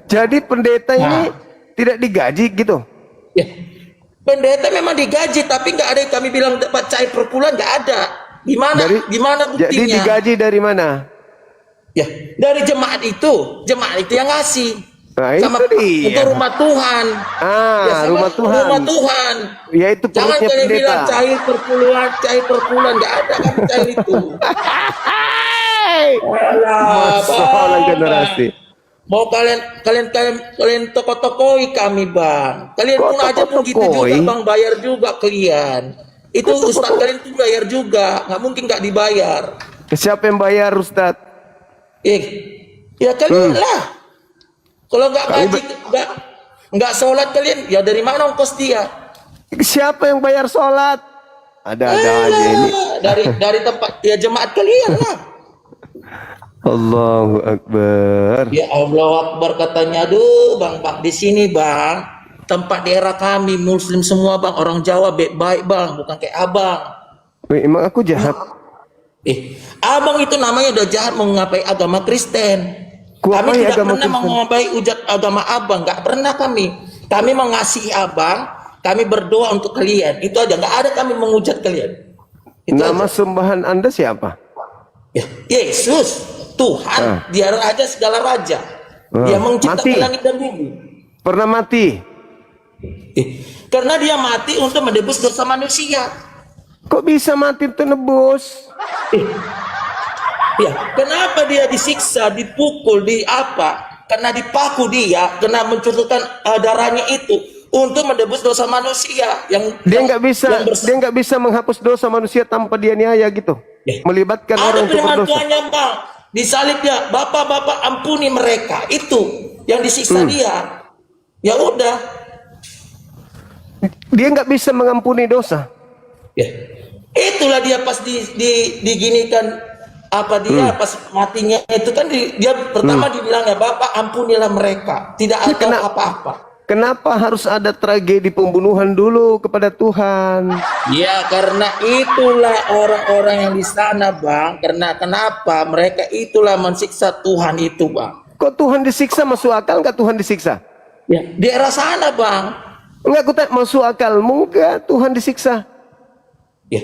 Jadi pendeta ini tidak digaji gitu? Ya, pendeta memang digaji, tapi nggak ada yang kami bilang dapat cair perpuluhan, nggak ada. Gimana buktinya? Jadi digaji dari mana? Ya, dari jemaat itu yang ngasih. Nah, sama itu dia. untuk rumah Tuhan. Ya, sama Rumah Tuhan. Rumah Tuhan. Ya itu Jangan perutnya kalian bilang pendeta. cair perpuluhan, nggak ada kan cair itu. Alah, Masalah Bang. generasi. Mau kalian toko-tokoi kami, Bang. Kalian Kok pun aja pun gitu toko-tokoi? juga, Bang, bayar juga kalian. Itu ustaz kalian tuh bayar juga, nggak mungkin nggak dibayar. Siapa yang bayar, Ustaz? Ya kalian lah. Kalau nggak ngaji, nggak sholat kalian, ya dari mana ongkos dia? Siapa yang bayar sholat? Ada-ada aja ini. Dari tempat ya jemaat kalian lah. Allahu Akbar. Ya Allah Akbar katanya, aduh Bang, di sini Bang, tempat daerah kami Muslim semua Bang, orang Jawa baik-baik Bang, bukan kayak Abang. Wih, emang aku jahat? Abang itu namanya udah jahat mengapai agama Kristen. Kami tidak pernah mengapai agama Abang, nggak pernah kami. Kami mengasihi Abang, kami berdoa untuk kalian. Itu aja, nggak ada kami menghujat kalian. Itu Nama aja. sembahan Anda siapa? Ya, Yesus, Tuhan, Dia raja segala raja. Dia menciptakan mati. langit dan bumi. Pernah mati? Karena dia mati untuk menebus dosa manusia. Kok bisa mati itu nebus? Ya, kenapa dia disiksa, dipukul, di apa? Karena dipaku dia, karena mencurahkan darahnya itu untuk menebus dosa manusia yang Dia nggak bisa menghapus dosa manusia tanpa dia niaya gitu. Melibatkan orang ada untuk firman berdosa. Tuhannya Bang, disalib dia, Bapak ampuni mereka, itu yang disiksa dia. Ya udah. Dia nggak bisa mengampuni dosa. Ya. Itulah dia pas diginikan apa dia pas matinya itu kan dia pertama dibilangnya Bapak ampunilah mereka, tidak ada apa-apa. Kenapa harus ada tragedi pembunuhan dulu kepada Tuhan? Ya karena itulah orang-orang yang di sana Bang, karena kenapa mereka itulah mensiksa Tuhan itu Bang. Kok Tuhan disiksa, masuk akal nggak Tuhan disiksa? Ya di daerah sana Bang. Enggak, aku tak masuk akalmu nggak Tuhan disiksa? Ya,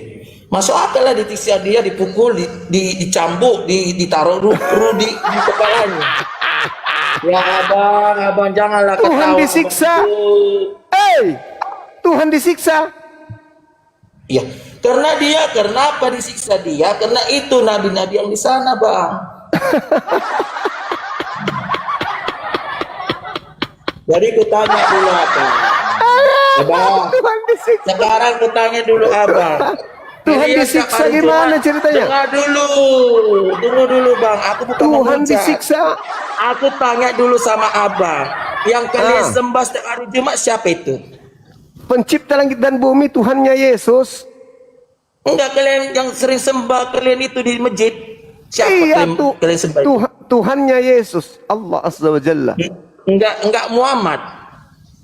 masuk akal lah disiksa dia, dipukul, dicambuk, ditaruh ru di kepalanya. Ya abang janganlah Tuhan ketawa. disiksa. Tuhan disiksa. Ya, karena apa disiksa dia? Karena itu nabi-nabi yang di sana, Bang. Jadi kutanya dulu Abang. Tuhan disiksa. Sekarang kutanya dulu Abang. Tuhan disiksa gimana ceritanya? Tunggu dulu Bang, aku bukan Tuhan menghujat. disiksa. Aku tanya dulu sama Abang, yang kalian sembah setiap hari Jumat siapa itu? Pencipta langit dan bumi, Tuhannya Yesus. Enggak, kalian yang sering sembah kalian itu di masjid. Siapa Iya, kalian sembah itu? Tuhannya Yesus, Allah Azza wa Jalla. Enggak Muhammad.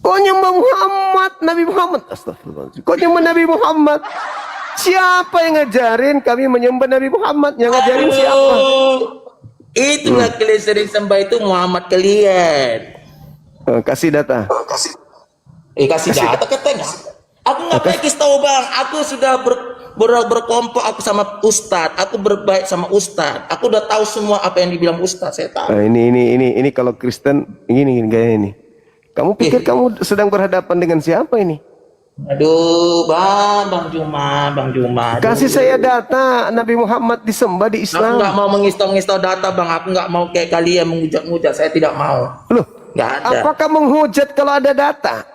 Kok nyembah Muhammad, Nabi Muhammad? Astagfirullahaladzim. Kok nyembah Nabi Muhammad? Siapa yang ngajarin kami menyembah Nabi Muhammad? Yang ngajarin siapa? Itulah kalian sering sembah itu Muhammad kalian. Kasih data. Kasih data katanya. Aku nggak pakai kasih tahu Bang. Aku sudah berkelompok aku sama Ustadz. Aku berbaik sama Ustadz. Aku udah tahu semua apa yang dibilang Ustadz. Saya tahu. Ini kalau Kristen gini gaya ini. Kamu pikir kamu sedang berhadapan dengan siapa ini? Aduh, Bang Juma. Aduh. Kasih saya data Nabi Muhammad disembah di Islam. Aku nggak mau mengistau-ngistau data, Bang. Aku nggak mau kayak kalian menghujat-hujat. Saya tidak mau. Loh, nggak ada. Apakah menghujat kalau ada data?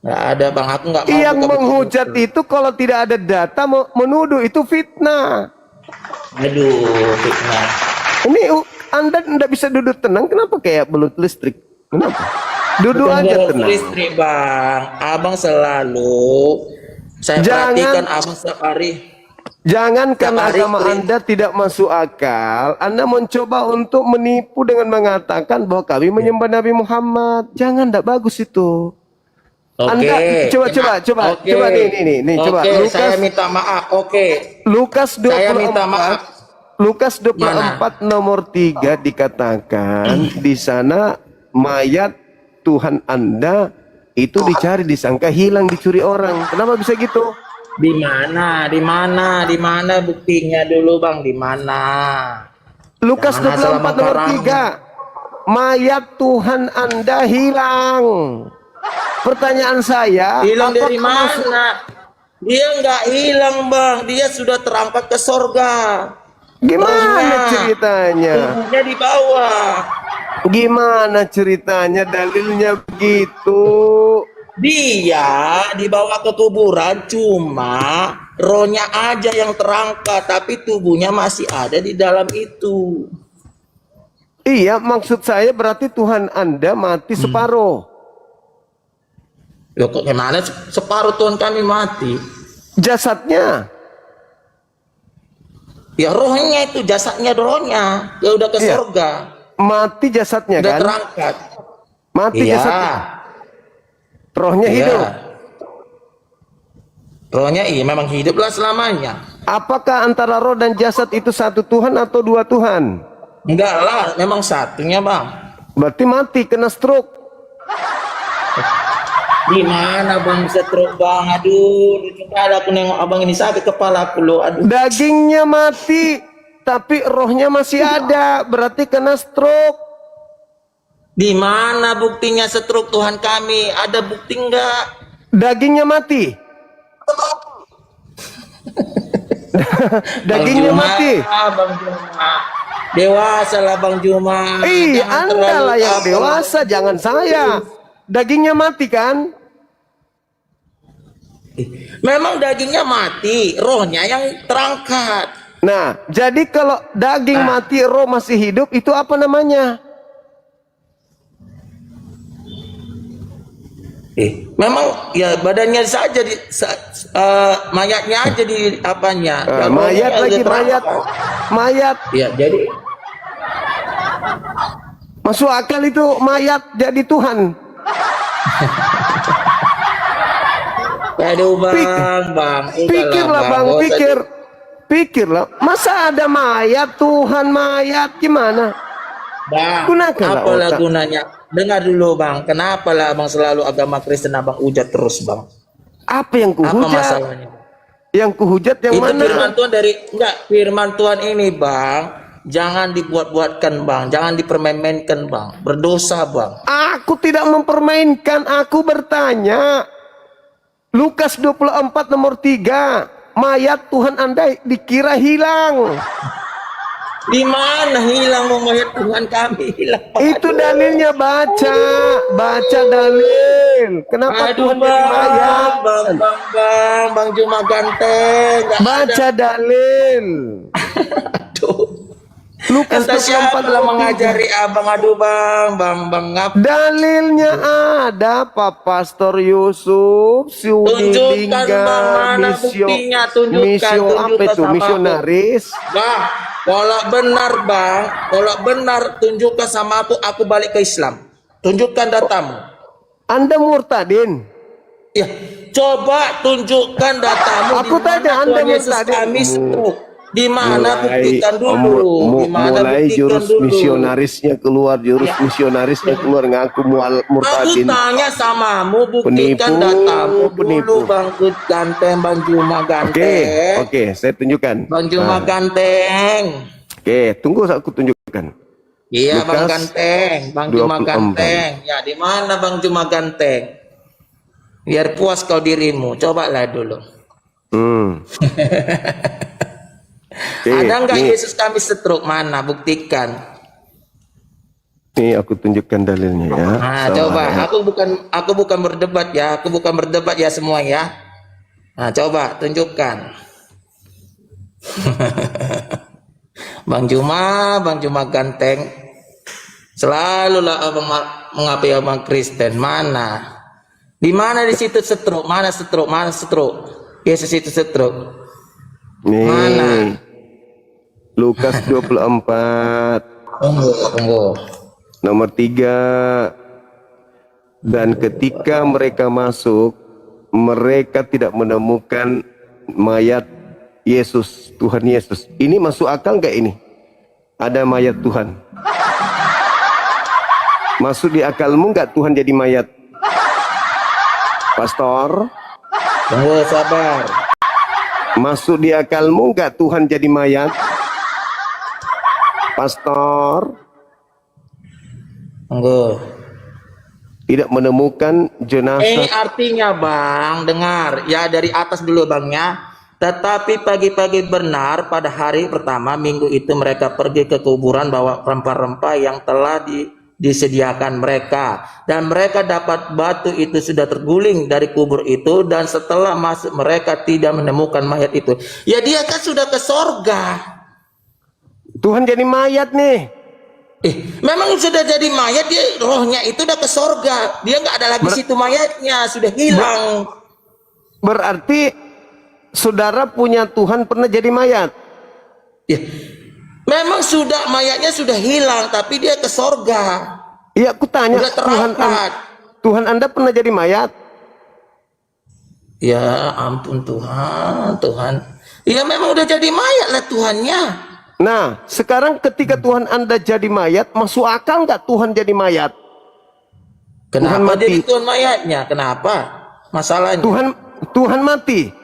Nggak ada, Bang. Aku nggak mau. Yang menghujat itu kalau tidak ada data, menuduh itu fitnah. Aduh, fitnah. Ini Anda tidak bisa duduk tenang. Kenapa kayak belut listrik? Kenapa? Duduk Bukan aja belut tenang. listrik, Bang. Abang selalu saya perhatikan Abang setiap hari. Jangan karena hari agama Anda tidak masuk akal, Anda mencoba untuk menipu dengan mengatakan bahwa kami menyembah Nabi Muhammad. Jangan, tidak bagus itu. Anda coba nih, coba Lukas, saya minta maaf. Lukas 24. Saya minta maaf. Lukas 24 nomor 3 dikatakan di sana mayat Tuhan Anda itu dicari, disangka hilang, dicuri orang. Kenapa bisa gitu? Di mana buktinya dulu, Bang? Di mana? Lukas 24 nomor 3. mayat Tuhan Anda hilang. Pertanyaan saya, Hilang dari apakah maksud- mana? Dia nggak hilang bang, dia sudah terangkat ke sorga. Gimana Rohnya, ceritanya? tubuhnya di bawah. Gimana ceritanya? Dalilnya begitu. Dia dibawa ke kuburan, cuma rohnya aja yang terangkat, tapi tubuhnya masih ada di dalam itu. Iya, maksud saya berarti Tuhan Anda mati separuh. Loh kok gimana separuh Tuhan kami mati? Jasadnya. Ya rohnya itu, jasadnya rohnya, ya udah ke Iya. sorga, Mati jasadnya udah kan? terangkat. Mati Iya. jasadnya. Rohnya Iya. hidup. Rohnya iya memang hiduplah selamanya. Apakah antara roh dan jasad itu satu Tuhan atau dua Tuhan? Enggak lah, memang satunya bang. Berarti mati, kena stroke. Di mana bang stroke bang? Aduh, ada aku nengok abang ini sakit kepala aku loh. Aduh. Dagingnya mati, tapi rohnya masih ada. Berarti kena stroke. Di mana buktinya stroke Tuhan kami? Ada bukti enggak? Dagingnya mati. Dagingnya Bang Juma, mati. Bang Juma. Dewasa lah Bang Juma. Ih, Jangan Anda terlalu lah yang apa. dewasa, jangan saya. Dagingnya mati kan? Memang dagingnya mati, rohnya yang terangkat. Nah, jadi kalau daging mati, roh masih hidup, itu apa namanya? Memang ya badannya saja mayatnya aja di apanya. Ya, Mayat rohnya lagi, udah mayat. terangkat. Mayat. Ya, jadi Masuk akal itu mayat jadi Tuhan. aduh bang, Pikirlah bang, Gak usah pikirlah. Masa ada mayat, Tuhan mayat, gimana? Bang, Gunakanlah apalah otak. gunanya? Dengar dulu bang, kenapa lah abang selalu agama Kristen abang hujat terus bang? Apa yang Apa kuhujat? masalahnya? Yang kuhujat yang Itu mana? firman Tuhan firman Tuhan ini bang, jangan dibuat-buatkan bang, jangan dipermainkan bang, berdosa bang. Aku tidak mempermainkan, aku bertanya. Lukas 24 nomor 3. Mayat Tuhan Anda dikira hilang. Di mana hilang mayat Tuhan kami hilang? Itu dalilnya, baca dalil. Kenapa Aduh Tuhan jadi mayat? bang Juma ganteng. Nggak Baca dalil. Aduh. Lukas Entah siapa 24 lah nomor 3. mengajari abang, aduh bang ngap. Dalilnya ada, Pak Pastor Yusuf, Tunjukkan Lingga, bang mana buktinya, tunjukkan apa itu? sama aku. Misionaris. Bang, kalau benar tunjukkan sama aku balik ke Islam. Tunjukkan datamu. Anda murtadin. Ya, coba tunjukkan datamu. Aku di mana tanya, Anda Tuhan Yesus murtadin. kami stroke. Di mana buktikan dulu. Di mana mulai buktikan jurus dulu. misionarisnya keluar, ngaku Aku murtadin. tanya samamu, buktikan Penipu, datamu penipu. dulu Bang Ganteng, Bang Juma Ganteng. Oke, saya tunjukkan. Bang Juma Ganteng. Oke, tunggu aku tunjukkan. Iya Lukas Bang Ganteng, Bang Juma 24. Ganteng. Ya di mana Bang Juma Ganteng? Biar puas kau dirimu, cobalah dulu. Oke, Ada nggak nih, Yesus kami stroke? Mana? Buktikan. nih aku tunjukkan dalilnya ya. Nah, Sama coba. ya. Aku bukan berdebat ya. Aku bukan berdebat ya semua ya. Nah, coba tunjukkan. Bang Juma Ganteng. Selalulah abang mengapai abang Kristen. Mana? Di mana di situ stroke? Mana stroke? Mana stroke? Yesus itu stroke. Nih, Mana? Lukas 24 Tunggu. nomor 3. Dan ketika mereka masuk, mereka tidak menemukan mayat Yesus, Tuhan Yesus. Ini masuk akal nggak ini? Ada mayat Tuhan. Masuk di akalmu nggak Tuhan jadi mayat? Pastor, Tunggu, sabar. masuk di akalmu nggak Tuhan jadi mayat? Pastor, Enggak. Tidak menemukan jenazah. Ini artinya bang, dengar ya dari atas dulu bangnya. Tetapi pagi-pagi benar pada hari pertama minggu itu mereka pergi ke kuburan bawa rempah-rempah yang telah disediakan mereka. Dan mereka dapat batu itu sudah terguling dari kubur itu. Dan setelah masuk mereka tidak menemukan mayat itu. Ya dia kan sudah ke sorga. Tuhan jadi mayat nih. Memang sudah jadi mayat, dia rohnya itu udah ke sorga. Dia nggak ada lagi situ mayatnya, sudah hilang. Berarti saudara punya Tuhan pernah jadi mayat? Ya, memang sudah mayatnya sudah hilang, tapi dia ke sorga. Iya, aku tanya, Tuhan Anda pernah jadi mayat? Ya ampun Tuhan. Ya memang udah jadi mayat lah Tuhannya. Nah, sekarang ketika Tuhan Anda jadi mayat, masuk akal nggak Tuhan jadi mayat? Kenapa jadi Tuhan mayatnya? Kenapa? Masalahnya? Tuhan mati.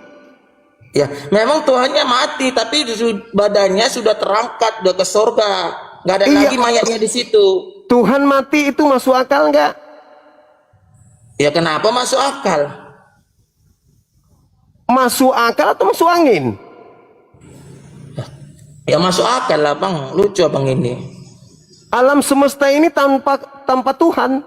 Ya, memang Tuhannya mati, tapi badannya sudah terangkat, udah ke sorga. Nggak ada lagi mayatnya di situ. Tuhan mati itu masuk akal nggak? Ya kenapa masuk akal? Masuk akal atau masuk angin? Ya masuk akal lah bang, lucu abang ini. Alam semesta ini tanpa Tuhan.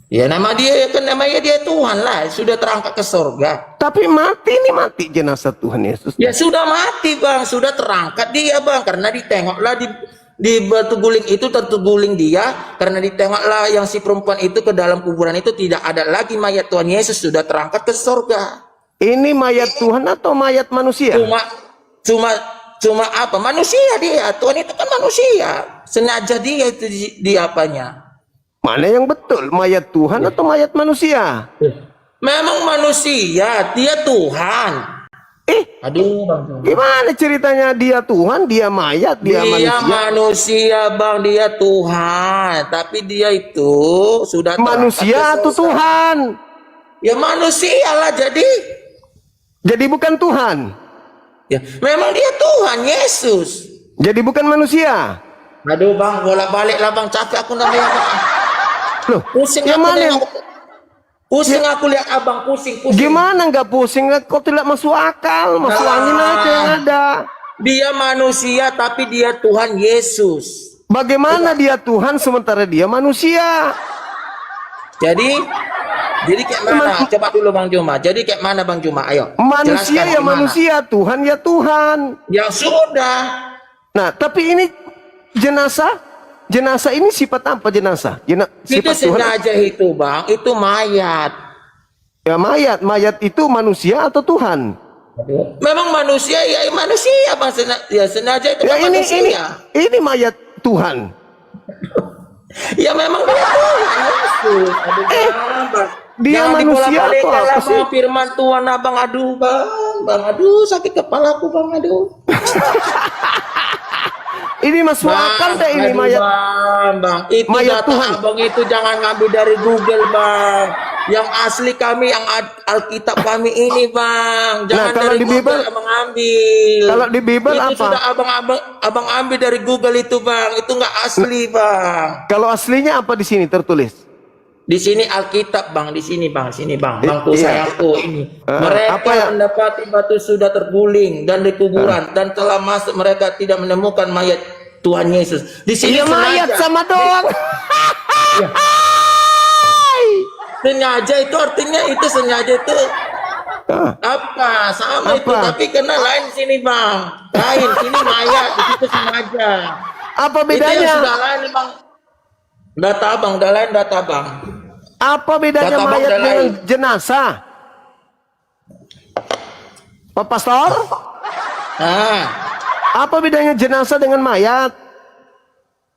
Ya nama dia kan namanya dia Tuhan lah, sudah terangkat ke surga. Tapi mati jenazah Tuhan Yesus. Ya sudah mati bang, sudah terangkat dia bang, karena ditengoklah di batu guling itu terguling dia, karena ditengoklah yang si perempuan itu ke dalam kuburan itu tidak ada lagi mayat Tuhan Yesus, sudah terangkat ke surga. Ini mayat Tuhan atau mayat manusia? Cuma apa? Manusia dia. Tuhan itu kan manusia. Sengaja dia itu di apanya? Mana yang betul? Mayat Tuhan atau mayat manusia? Memang manusia, dia Tuhan. Aduh bang. Gimana ceritanya dia Tuhan, dia mayat, dia manusia? Dia manusia bang, dia Tuhan. Tapi dia itu sudah manusia atau Tuhan? Ya manusia lah jadi. Jadi bukan Tuhan? Ya, memang dia Tuhan Yesus. Jadi bukan manusia. Aduh bang, bolak-balik lah bang, capek aku namanya bang. Loh, pusing aku lihat abang pusing. Gimana nggak pusing? Kok tidak masuk akal? Masuk angin aja yang ada. Dia manusia tapi dia Tuhan Yesus. Bagaimana dia Tuhan sementara dia manusia? Jadi kayak mana? Coba dulu Bang Juma. Jadi kayak mana Bang Juma? Ayo. Manusia ya manusia, Tuhan ya Tuhan. Ya sudah. Nah, tapi ini jenazah ini sifat apa jenazah? Itu sengaja itu Bang, itu mayat. Ya mayat itu manusia atau Tuhan? Memang manusia ya manusia Bang, sengaja itu ya, manusia. Ini mayat Tuhan. Ya memang dia Tuhan. Dia manusia atau apa sih? Firman Tuhan abang, aduh bang, aduh sakit kepalaku bang, aduh. Ini masuk akal deh ini mayat. Bang, itu mayat data Tuhan. Abang itu jangan ngambil dari Google bang. Yang asli kami, yang Alkitab kami ini bang. Jangan kalau dari di Bible, abang ambil. Kalau di Bible itu apa? Sudah abang ambil dari Google itu bang. Itu nggak asli bang. Kalau aslinya apa di sini tertulis? Di sini Alkitab bang, di sini bang, bangku sayangku ini. Mereka mendapati batu sudah terguling dan di kuburan dan telah masuk mereka tidak menemukan mayat Tuhan Yesus. Di sini mayat sama doang. Ya. Sengaja itu artinya itu sengaja itu apa? Sama itu tapi kena lain sini bang, lain sini mayat, di situ sengaja. Apa bedanya? Itu yang sudah lain bang. Data bang, udah lain data bang. Apa bedanya mayat dengan jenazah? Pak Pastor? Nah, apa bedanya jenazah dengan mayat?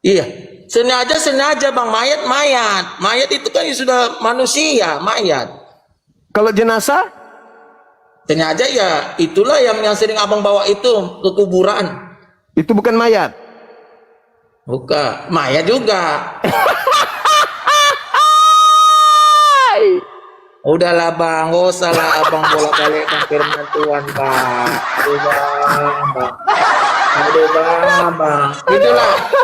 Iya, sengaja bang, mayat itu kan sudah manusia, mayat. Kalau jenazah? Sengaja ya, itulah yang sering abang bawa itu ke kuburan. Itu bukan mayat? Bukan, mayat juga. Udahlah bang, gak usah lah abang bolak-balik firman Tuhan bang. Aduh bang.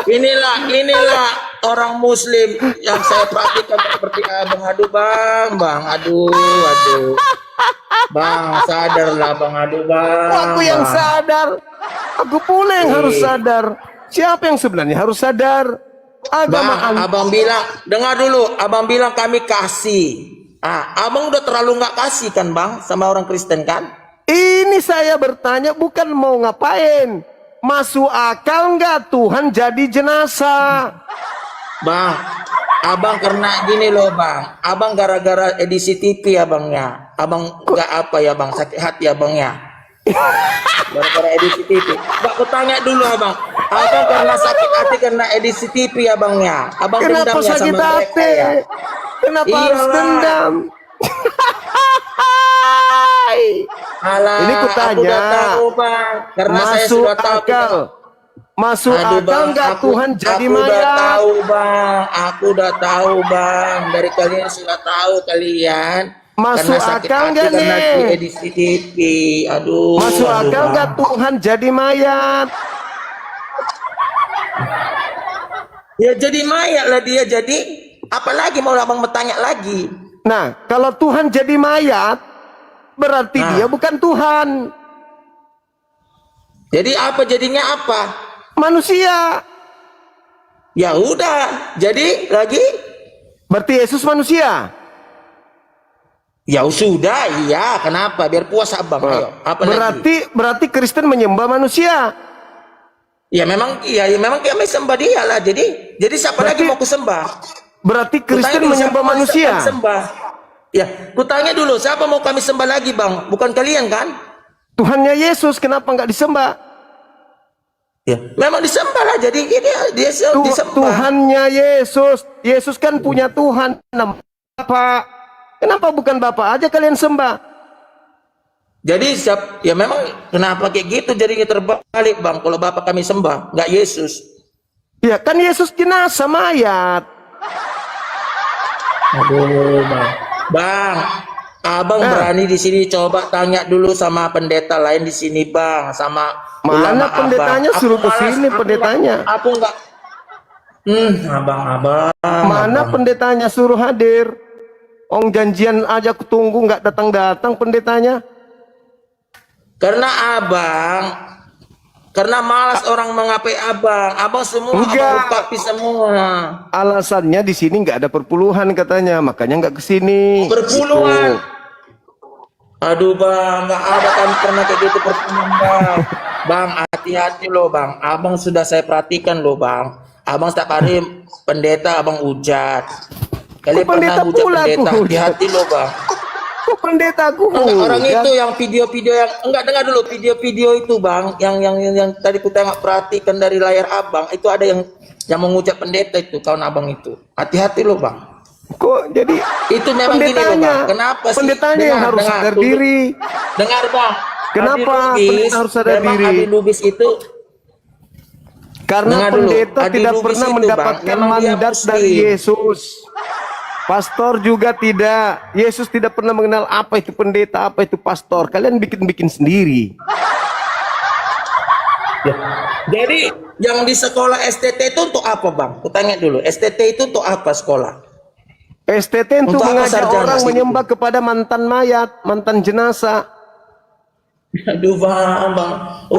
Inilah orang Muslim yang saya perhatikan seperti abang. Aduh bang, aduh. Bang, sadarlah bang, aduh bang. Aku yang sadar. Aku pula yang harus sadar. Siapa yang sebenarnya harus sadar? Agama Bang, abang bilang, dengar dulu, abang bilang kami kasih. Abang udah terlalu nggak kasih kan bang sama orang Kristen kan? Ini saya bertanya bukan mau ngapain. Masuk akal nggak Tuhan jadi jenazah? Bang, abang karena gini loh bang, abang gara-gara edisi TV abangnya, abang nggak apa ya bang, sakit hati abangnya. Gara-gara edisi TV. Bang, aku tanya dulu abang karena sakit hati karena edisi TV abangnya, abang Kenapa dendam ya sakit sama mereka hati? ya? Kenapa harus Iyalah. dendam? Alah, Ini kutanya, aku udah tahu bang, karena saya masuk sudah tahu. akal. Masuk Aduh, akal nggak Tuhan jadi aku udah mayat? tahu bang, aku udah tahu bang, dari kalian sudah tahu kalian. Masuk Karena sakit akal hati nggak karena nih? di edisi TV. Aduh. Masuk aduh, akal Bang. nggak Tuhan jadi mayat? Ya jadi mayat lah dia jadi. Apalagi mau abang bertanya lagi? Nah, kalau Tuhan jadi mayat, berarti dia bukan Tuhan. Jadi apa jadinya apa? Manusia. Ya udah, jadi lagi? Berarti Yesus manusia. Ya sudah, iya. Kenapa? Biar puas abang. Ayo, apa lagi? Berarti Kristen menyembah manusia. Ya memang kami sembah dia lah. Jadi siapa lagi mau kusembah? Berarti Kristen Kutanya dulu, menyembah siapa mau manusia. kami sembah? Ya, kutanya dulu, siapa mau kami sembah lagi bang? Bukan kalian kan? Tuhannya Yesus kenapa nggak disembah? Ya, memang disembah lah. Jadi dia disembah. Tuhannya Yesus. Yesus kan punya Tuhan. Bapak. Kenapa bukan Bapak aja kalian sembah? Jadi ya memang kenapa kayak gitu jadinya terbalik bang? Kalau Bapak kami sembah, nggak Yesus. Ya kan Yesus jenazah mayat. Aduh bang, abang berani di sini coba tanya dulu sama pendeta lain di sini bang, sama Mana pendetanya abang. suruh ke sini pendetanya. Aku nggak. Abang. Mana pendetanya suruh hadir? Ong janjian aja aku tunggu nggak datang pendetanya. Karena malas orang mengapai abang semua Enggak. abang upapi semua. Alasannya di sini nggak ada perpuluhan katanya, makanya nggak ke sini. Perpuluhan. Gitu. Aduh bang, nggak ada kan pernah kayak gitu perpuluhan bang. Bang, hati-hati loh bang. Abang sudah saya perhatikan loh bang. Abang setiap hari pendeta abang hujat. Kalian pernah hujat pendeta? Hati-hati loh bang. Kok pendeta aku? Orang itu yang video-video yang enggak, dengar dulu video-video itu bang, yang tadi ku tengok perhatikan dari layar abang itu ada yang mengucap pendeta itu kawan abang itu. Hati-hati loh bang. Kok jadi itu memang gini loh bang. Kenapa sih? Pendetanya yang harus sadar diri. Dengar bang. Kenapa pendeta harus sadar memang diri? Adi Lubis itu karena pendeta tidak pernah mendapatkan mandat dari Yesus. Pastor juga tidak. Yesus tidak pernah mengenal apa itu pendeta, apa itu pastor. Kalian bikin-bikin sendiri. Ya. Jadi yang di sekolah STT itu untuk apa bang? Kutanya dulu. STT itu untuk apa sekolah? STT untuk mengajak orang gitu? menyembah kepada mantan mayat, mantan jenazah. Aduh bang.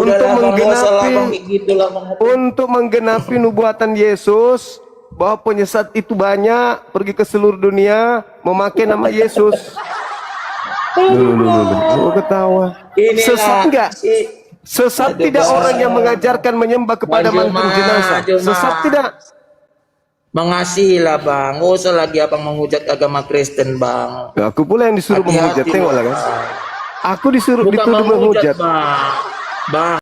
Untuk menggenapi nubuatan Yesus. Bahwa penyesat itu banyak, pergi ke seluruh dunia memakai nama Yesus. Lu ketawa. Sesat enggak? Sesat tidak orang yang mengajarkan menyembah kepada mantan jenazah. Sesat tidak? Mengasihilah bang. Nggak usah lagi abang menghujat agama Kristen bang. Ya, aku pula yang disuruh menghujat. Tengoklah kan. Aku disuruh dituduh menghujat. Bang,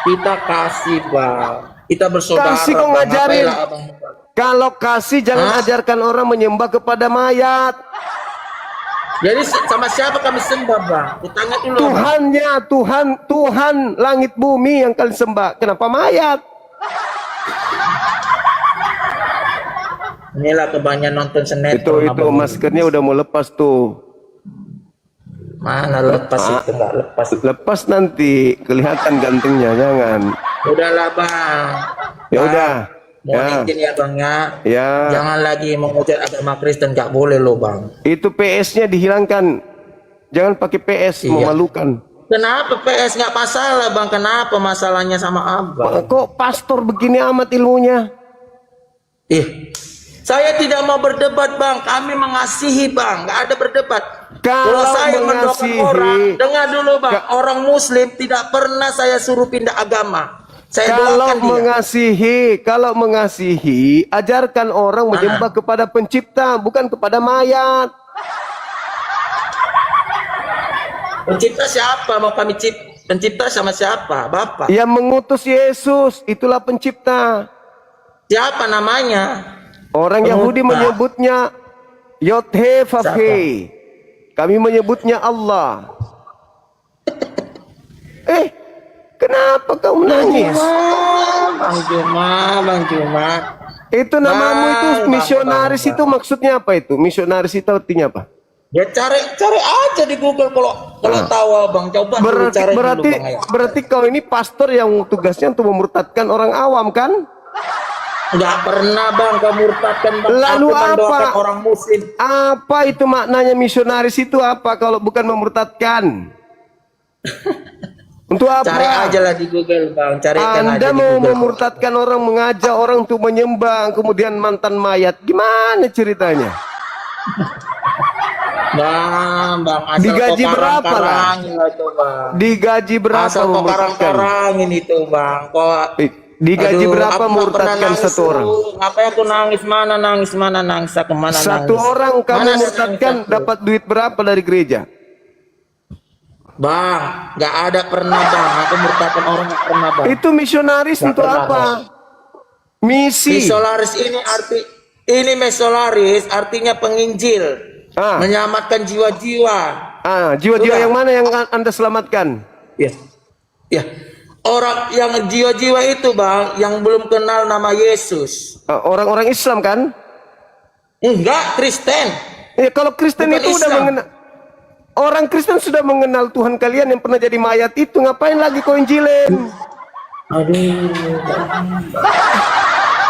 kita kasih bang. Kita bersaudara. Kasih kok ngajarin. Kalau kasih jangan ajarkan orang menyembah kepada mayat. Jadi sama siapa kami sembah bang? Kutanya dulu. Tuhannya, Tuhan langit bumi yang kalian sembah. Kenapa mayat? Inilah kebanyakan nonton sinetron. Itu maskernya udah mau lepas tuh. Mana lepas itu nggak lepas. Lepas nanti kelihatan gantengnya, jangan. Udahlah bang. Ya udah. Mohon izin ya Bang ya. Ya. Jangan lagi menghujat agama Kristen, nggak boleh loh Bang. Itu PS-nya dihilangkan. Jangan pakai PS, memalukan. Kenapa PS nggak masalah Bang? Kenapa masalahnya sama Abang? Kok pastor begini amat ilmunya? Saya tidak mau berdebat Bang. Kami mengasihi Bang. Nggak ada berdebat. Kalau saya mendoakan mengasihi, orang, dengar dulu Bang. Orang Muslim tidak pernah saya suruh pindah agama. Saya doakan dia. Kalau mengasihi, ajarkan orang menyembah kepada pencipta, bukan kepada mayat. Pencipta siapa? Mau kami pencipta sama siapa? Bapak. Yang mengutus Yesus, itulah pencipta. Siapa namanya? Orang Yahudi menyebutnya Yod-He Vav-He. Kami menyebutnya Allah. Kenapa kau menangis? Bang Juma. Itu namamu itu misionaris itu maksudnya apa itu? Misionaris itu artinya apa? Ya cari aja di Google kalau tahu Bang. Coba cari dulu Bang. Berarti kau ini pastor yang tugasnya untuk memurtadkan orang awam kan? Nggak pernah Bang kau murtadkan Bang. Lalu apa? Orang Muslim. Apa itu maknanya misionaris itu apa kalau bukan memurtadkan? Untuk apa? Cari aja lah di Google Bang. Carikan Anda aja mau di Google. memurtadkan orang, mengajak orang untuk menyembah, kemudian mantan mayat. Gimana ceritanya? Bang, digaji berapa lah? Digaji berapa asal memurtadkan? karangin itu Bang. Kok digaji berapa memurtadkan satu orang? Ngapain aku nangis? Mana nangis aku mana Satu nangis. orang kamu murtadkan dapat duit berapa dari gereja? Bang, nggak ada pernah Bang. Aku murtadkan orang nggak pernah Bang. Itu misionaris Nggak untuk pernah, apa? Bang. Misi. Misolaris ini misolaris artinya penginjil. Menyelamatkan jiwa-jiwa. Jiwa-jiwa yang mana yang Anda selamatkan? Ya. Orang yang jiwa-jiwa itu Bang, yang belum kenal nama Yesus. Orang-orang Islam kan? Enggak, Kristen. Kalau Kristen Bukan itu udah Islam. mengenal. Orang Kristen sudah mengenal Tuhan kalian yang pernah jadi mayat itu. Ngapain lagi kau injilin?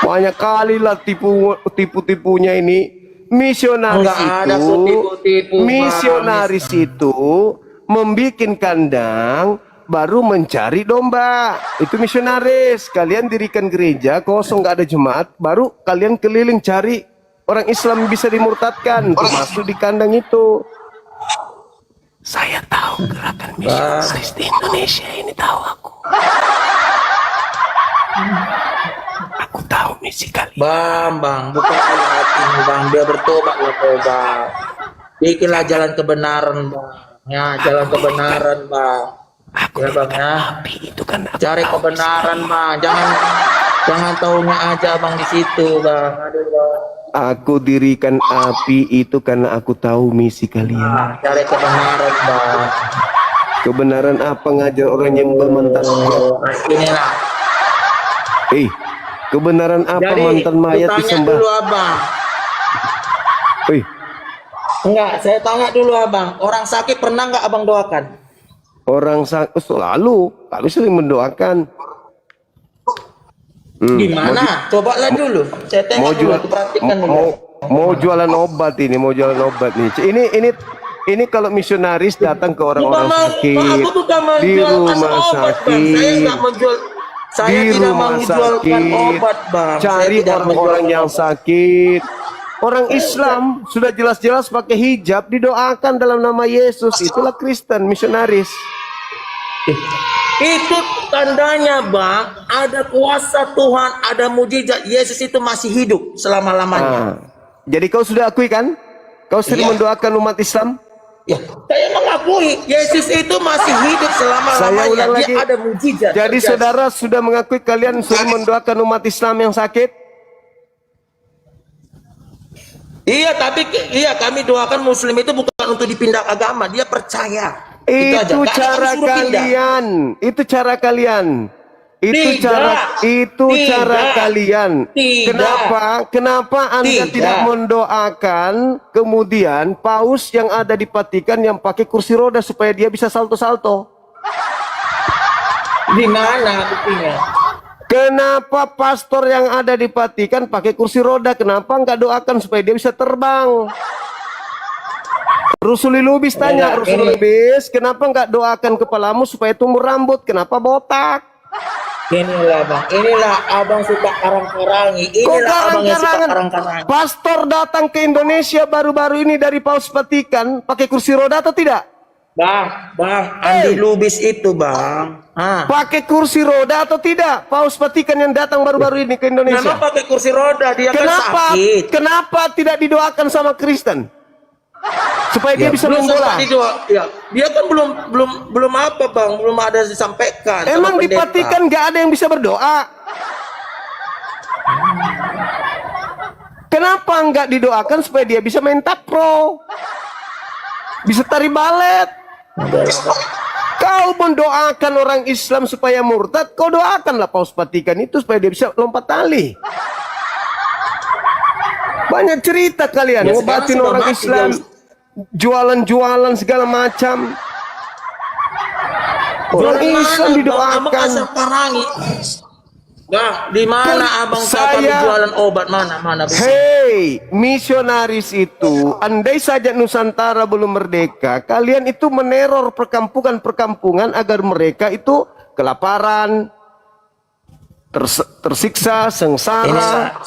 Banyak kali lah tipu-tipunya ini. Misionaris itu membikin kandang baru mencari domba. Itu misionaris. Kalian dirikan gereja kosong nggak ada jemaat, baru kalian keliling cari orang Islam bisa dimurtadkan untuk masuk di kandang itu. Saya tahu gerakan misionaris di Indonesia ini, tahu aku. Aku tahu misi kalian. Bang, bukan hatimu Bang, dia bertobat tobat. Bikinlah jalan kebenaran Bang. Ya, jalan kebenaran Bang. Ya Bang ya. Itu kan cari kebenaran Bang. Jangan taunya aja Bang di situ Bang. Aduh Bang. Aku dirikan api itu karena aku tahu misi kalian. Cari kebenaran Bang. Kebenaran apa ngajar orang nyembah mantan mayat? Inilah. Kebenaran apa mantan mayat disembah? Dulu Abang. Enggak, saya tanya dulu Abang. Orang sakit pernah nggak Abang doakan? Orang sakit selalu, kami sering mendoakan. Gimana? Cobalah dulu. Saya tengok dulu, aku perhatikan dulu. Mau jualan obat ini, Ini kalau misionaris datang ke orang-orang sakit di rumah sakit. Saya tidak menjualkan obat Bang. Cari orang-orang yang sakit. Orang Islam sudah jelas-jelas pakai hijab, didoakan dalam nama Yesus. Itulah Kristen misionaris. Itu tandanya Bang, ada kuasa Tuhan, ada mujizat. Yesus itu masih hidup selama-lamanya. Jadi kau sudah akui kan? Kau sering mendoakan umat Islam? Ya, saya mengakui Yesus itu masih hidup selama-lamanya. Saya ulang lagi. Dia ada mujizat. Jadi saudara sudah mengakui kalian sering mendoakan umat Islam yang sakit? Iya, tapi kami doakan Muslim itu bukan untuk dipindah agama, dia percaya. Itu cara kalian. Itu cara kalian. Itu cara kalian. Kenapa Anda tidak mendoakan kemudian paus yang ada di Vatikan yang pakai kursi roda supaya dia bisa salto-salto? Di mana buktinya? Kenapa pastor yang ada di Vatikan pakai kursi roda? Kenapa nggak doakan supaya dia bisa terbang? Rusuli Lubis tanya, Rusuli Lubis, kenapa nggak doakan kepalamu supaya tumbuh rambut? Kenapa botak? Inilah bang, inilah abang suka karang-karangi. Inilah abang yang suka karang-karangi. Pastor datang ke Indonesia baru-baru ini dari Paus Vatikan pakai kursi roda atau tidak? Bang, Andi Lubis itu bang. Pakai kursi roda atau tidak? Paus Vatikan yang datang baru-baru ini ke Indonesia. Kenapa pakai kursi roda? Dia kan sakit. Kenapa tidak didoakan sama Kristen? Supaya dia bisa main bola. Ya, dia kan belum apa bang, belum ada disampaikan. Emang di Vatikan nggak ada yang bisa berdoa? Kenapa nggak didoakan supaya dia bisa main tapro, bisa tari balet? Kau mendoakan orang Islam supaya murtad, kau doakanlah Paus Vatikan itu supaya dia bisa lompat tali. Banyak cerita kalian ngobatin orang Islam, jualan-jualan segala macam. Orang Islam didoakan. Bang, di mana abang kami jualan obat mana? Hei, misionaris itu, andai saja Nusantara belum merdeka, kalian itu meneror perkampungan-perkampungan agar mereka itu kelaparan, tersiksa, sengsara.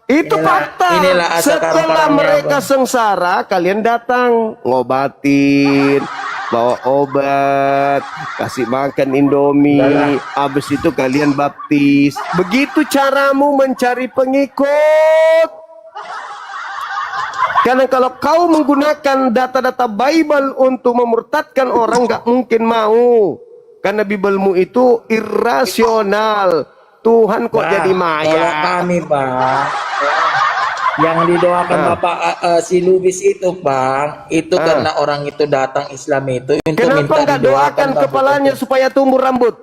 Itu fakta. Setelah mereka sengsara, kalian datang ngobatin, bawa obat, kasih makan Indomie, habis itu kalian baptis. Begitu caramu mencari pengikut. Karena kalau kau menggunakan data-data Bible untuk memurtadkan orang, nggak mungkin mau. Karena Biblemu itu irasional. Tuhan kok jadi maya. Kalau kami bang, yang didoakan Bapak si Lubis itu bang, itu karena orang itu datang Islam itu untuk kenapa minta nggak didoakan doakan kepalanya supaya tumbuh rambut?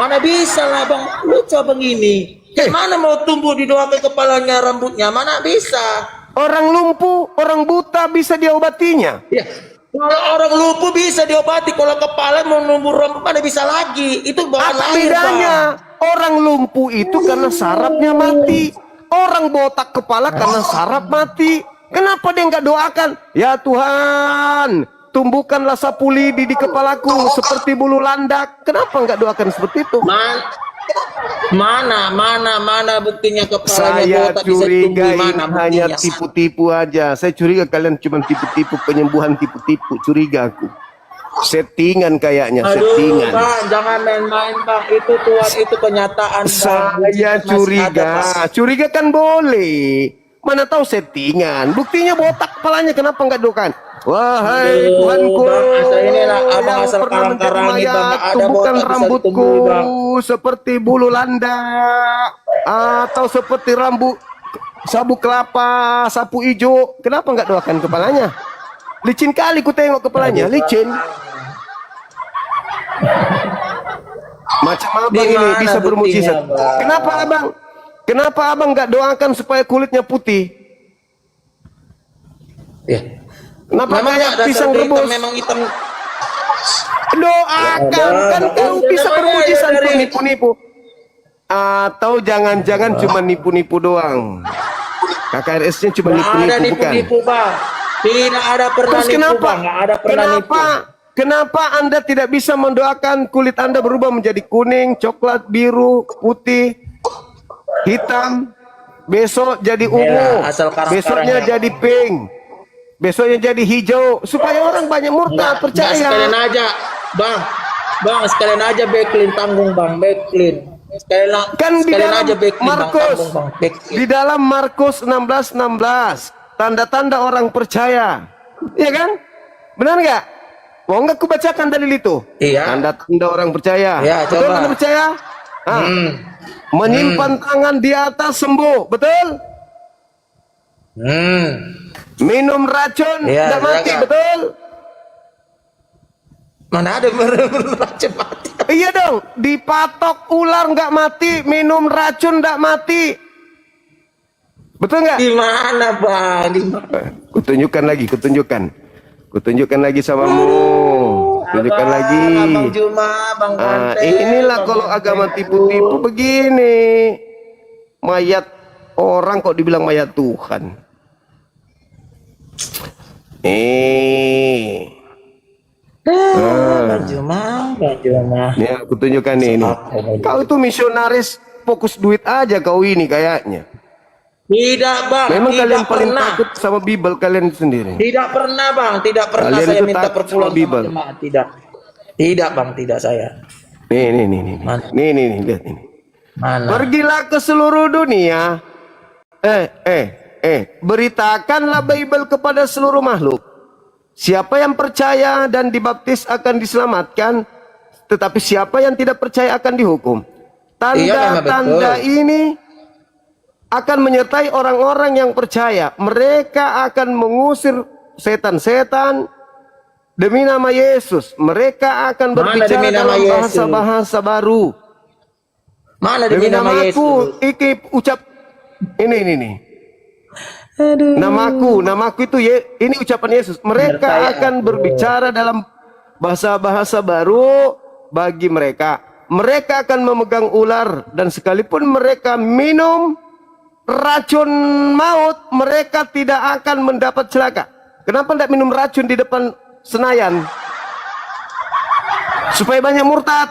Mana bisa lah bang, lu coba begini. Mana mau tumbuh didoakan kepalanya rambutnya? Mana bisa? Orang lumpuh, orang buta bisa diobatinya. Ya. Kalau orang lumpuh bisa diobati, kalau kepala mau numbuh rambut mana bisa lagi? Itu bawaan Apa lahir, bedanya? bang. Orang lumpuh itu karena sarafnya mati. Orang botak kepala karena saraf mati. Kenapa dia nggak doakan? Ya Tuhan, tumbuhkanlah sapu lidi di kepalaku seperti bulu landak. Kenapa nggak doakan seperti itu? Mana buktinya kepalanya Saya botak bisa tumbuh? curiga Mana ini hanya buktinya? tipu-tipu aja. Saya curiga kalian cuma tipu-tipu, penyembuhan tipu-tipu. Curiga aku. Settingan kayaknya, settingan. Bang, jangan main-main bang. Itu Tuhan, itu kenyataan bang. Saya curiga kan boleh. Mana tahu settingan. Buktinya botak kepalanya, kenapa nggak doakan? Wahai Tuhanku, abang asal karang-karangi bang, nggak ada tumbuhkan botak bisa rambutku tumbuh, bang. seperti bulu landak atau seperti rambut sabuk kelapa, sapu ijo. Kenapa nggak doakan kepalanya? Licin kali ku tengok kepalanya, licin. Macam abang ini bisa bermujizat. Kenapa abang nggak doakan supaya kulitnya putih? Ya. Kenapa Memang kayak ada pisang hitam, rebus? memang hitam. Doakan, kan kau bisa bermujizat tuh nipu-nipu. Atau jangan-jangan cuma nipu-nipu doang. KKRS-nya cuma nipu-nipu, ada bukan? nipu-nipu bang. Tidak ada pernah Terus nipu kenapa? bang, nggak ada pernah nipu. Kenapa Anda tidak bisa mendoakan kulit Anda berubah menjadi kuning, coklat, biru, putih, hitam, besok jadi ungu, besoknya jadi pink, besoknya jadi hijau, supaya orang banyak murtad percaya. Sekalian aja, bang, sekalian aja backlink tanggung bang, backlink. Kan di dalam aja backlink, Markus, bang, backlink. di dalam Markus 16:16, tanda-tanda orang percaya, ya kan? Benar nggak? Mau nggak aku bacakan dalil itu? Iya. Tanda-tanda orang percaya. Ya, betul coba. Anda percaya? Menyimpan tangan di atas sembuh, betul? Minum racun Ya, nggak mati, kan. betul? Mana ada racun mati? Iya dong, dipatok ular nggak mati, minum racun nggak mati, betul nggak? Di mana bang? Di mana? Kutunjukkan lagi samamu. tunjukkan lagi. Bang Juma, Bang Bante. Inilah kalau agama tipu-tipu begini. Mayat orang kok dibilang mayat Tuhan. Bang Juma, Bang Juma. Nih aku tunjukkan nih. Kau itu misionaris fokus duit aja kau ini kayaknya. Tidak bang, Memang tidak kalian paling pernah. takut sama Bible kalian sendiri. Tidak pernah bang, tidak pernah Kalian saya itu minta takut perpuluhan sama Bible. sama jemaat. Tidak, tidak bang, tidak saya. Nih. Mana? Nih, lihat ini. Mana? Pergilah ke seluruh dunia. Beritakanlah Bible kepada seluruh makhluk. Siapa yang percaya dan dibaptis akan diselamatkan, tetapi siapa yang tidak percaya akan dihukum. Tanda-tanda ini akan menyertai orang-orang yang percaya. Mereka akan mengusir setan-setan demi nama Yesus. Mereka akan berbicara dalam bahasa-bahasa baru. Mana demi nama Yesus? Iki ucap ini. Namaku itu ini ucapan Yesus. Mereka akan berbicara dalam bahasa-bahasa baru bagi mereka. Mereka akan memegang ular dan sekalipun mereka minum racun maut, mereka tidak akan mendapat celaka. Kenapa tidak minum racun di depan Senayan? Supaya banyak murtad.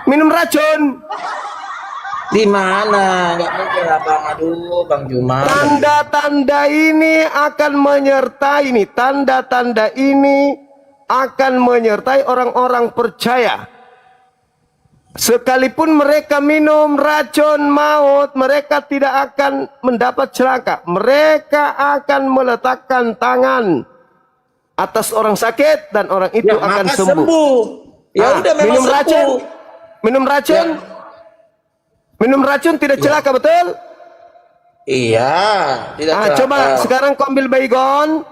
Minum racun. Di mana? Nggak mungkin lah bang. Aduh, Bang Juma. Tanda-tanda ini akan menyertai Tanda-tanda ini akan menyertai orang-orang percaya. Sekalipun mereka minum racun maut, mereka tidak akan mendapat celaka. Mereka akan meletakkan tangan atas orang sakit dan orang itu Ya, akan maka sembuh. Ya udah memang minum racun. sembuh. Minum racun. Ya. Minum racun tidak celaka, betul? Iya, tidak celaka. Coba sekarang kau ambil baygon.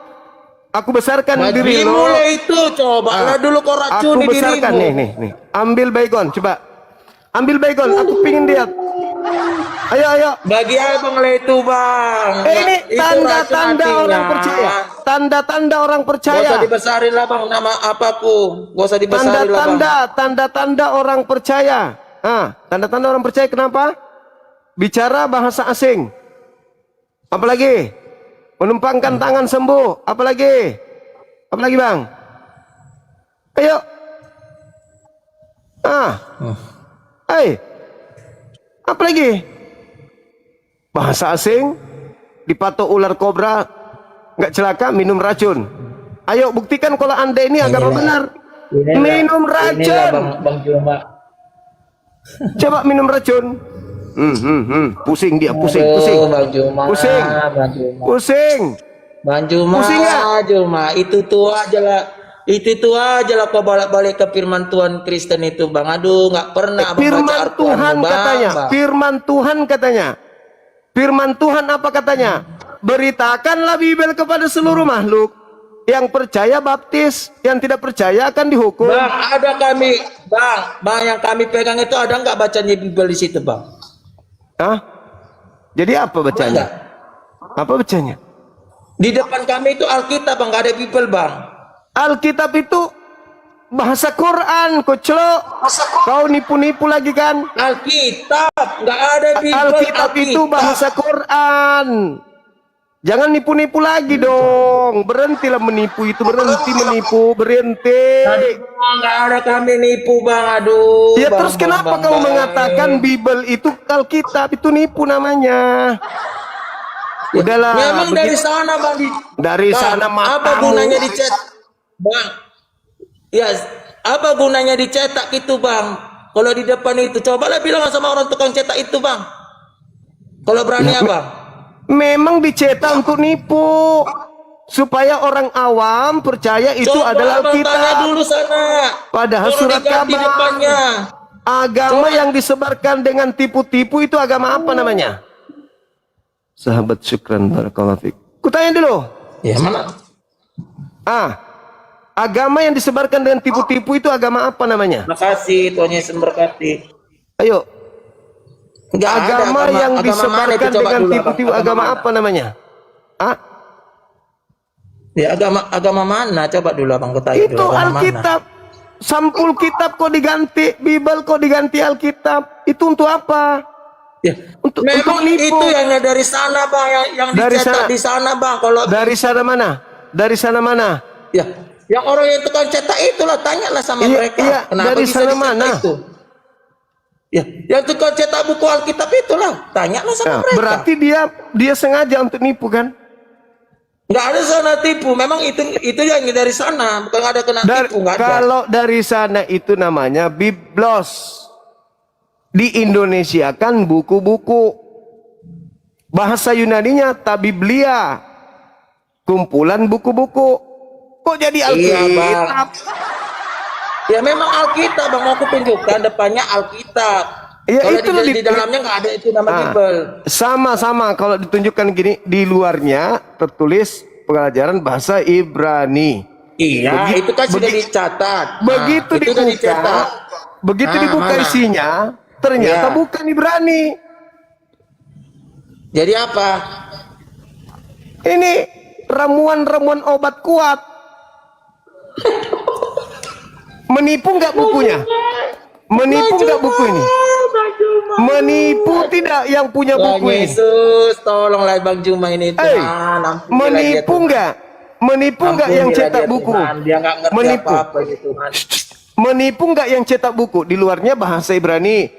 Aku besarkan diri lo. Mulai itu coba dulu kau racuni Aku besarkan dirimu. nih. Ambil baygon, coba. Ambil baygon, aku pingin lihat. Ayo. Bagi abang lah itu bang. Ini Itu tanda-tanda racun orang hatinya. percaya. Tanda-tanda orang Gak usah percaya. dibesarin lah bang, nama apapun. Gak usah dibesarin lah bang. Tanda-tanda orang percaya. Tanda-tanda orang percaya kenapa? Bicara bahasa asing. Apalagi? Menumpangkan tangan sembuh. Apalagi? Apalagi bang? Ayo. Apalagi? Bahasa asing, dipatok ular kobra, nggak celaka, minum racun. Ayo buktikan kalau anda ini agama benar. Minum racun. Bang Juma. Coba minum racun. Pusing dia, pusing. Bang Juma. Pusing. Bang Juma. Pusing ya? Juma. Itu aja lah. Itu aja lah kau balik-balik ke firman Tuhan Kristen itu bang. Aduh nggak pernah. Firman Tuhan katanya. Firman Tuhan katanya. Firman Tuhan apa katanya? Beritakanlah Bible kepada seluruh makhluk. Yang percaya baptis, yang tidak percaya akan dihukum. Bang, ada kami, bang yang kami pegang itu ada nggak bacanya Bible di situ bang? Jadi apa bacanya? Apa bacanya? Di depan kami itu Alkitab bang, nggak ada Bible bang. Alkitab itu bahasa Quran, kocok. Kau nipu-nipu lagi kan? Alkitab, nggak ada Bible. Alkitab itu bahasa Quran. Jangan nipu-nipu lagi dong. Berhentilah menipu itu. Berhenti menipu. Berhenti. Nggak ada kami nipu bang. Aduh. Ya terus kenapa kau mengatakan Bible itu Alkitab itu nipu namanya? Udahlah. Memang dari sana bang. Dari sana matamu. Apa gunanya dicetak bang? Ya apa gunanya dicetak itu bang? Kalau di depan itu cobalah bilang sama orang tukang cetak itu bang. Kalau berani abang. Memang dicetak untuk nipu supaya orang awam percaya itu adalah Alkitab. Dulu sana. Padahal surat kabar agama yang disebarkan dengan tipu-tipu itu agama apa namanya? Sahabat syukran barakallahu fiik. Kutanya dulu. Ya mana? Agama yang disebarkan dengan tipu-tipu itu agama apa namanya? Makasih Tuhan Yesus berkati. Ayo. Agama yang disebarkan dengan tipu-tipu agama apa namanya? Ya agama mana? Coba dulu abang ketahui Itu dulu agama mana. Alkitab. Sampul kitab kok diganti, Bible kok diganti Alkitab. Itu untuk apa? Ya, Untuk memang nipu. itu yang dari sana bang, yang Dari dicetak sana. di sana bang. Kalau Dari sana mana? Dari sana mana? ya, yang orang yang tukang cetak itulah, tanyalah sama Iya, mereka. iya, Kenapa dari bisa sana dicetak mana? itu? Ya, yang tukang cetak buku Alkitab itulah, tanyalah sama Nah, mereka. berarti dia sengaja untuk nipu kan? Nggak ada sana tipu, memang itu yang dari sana, bukan ada kena tipu, nggak ada. Kalau dari sana itu namanya Biblos. Di Indonesia kan buku-buku. Bahasa Yunaninya Tabiblia. Kumpulan buku-buku. Kok jadi Iya, Bang. Alkitab? Ya memang Alkitab, bang, mau aku tunjukkan depannya Alkitab. Ya, Kalau itu di dalamnya nggak ada itu nama Bible. Sama-sama kalau ditunjukkan gini, di luarnya tertulis pelajaran bahasa Ibrani. Iya, itu kan sudah dicatat. Begitu itu sudah dicetak. dibuka mana? isinya, ternyata Iya. bukan Ibrani. Jadi apa? Ini ramuan-ramuan obat kuat. Menipu nggak bukunya? Menipu nggak buku ini? Menipu tidak yang punya Bang buku ini? Yesus, tolonglah Bang Juma ini Tuhan. Ampunilah dia, Menipu Tuhan. nggak? Menipu nggak yang Ampunilah cetak dia, buku? Tuhan. Dia nggak ngerti Menipu. apa-apa ini Tuhan. Menipu nggak yang cetak buku? Di luarnya bahasa Ibrani,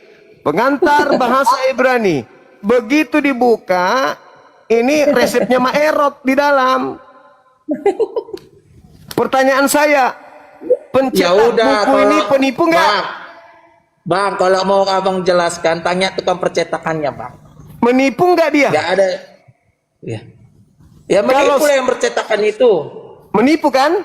pengantar bahasa Ibrani. Begitu dibuka, ini resepnya Maerot di dalam. Pertanyaan saya, pencetak Ya udah, buku ini penipu nggak? Bang, kalau mau abang jelaskan, tanya tukang percetakannya, Bang. Menipu nggak dia? Nggak ada. Ya, ya menipu Kalau- yang percetakan itu. Menipu kan?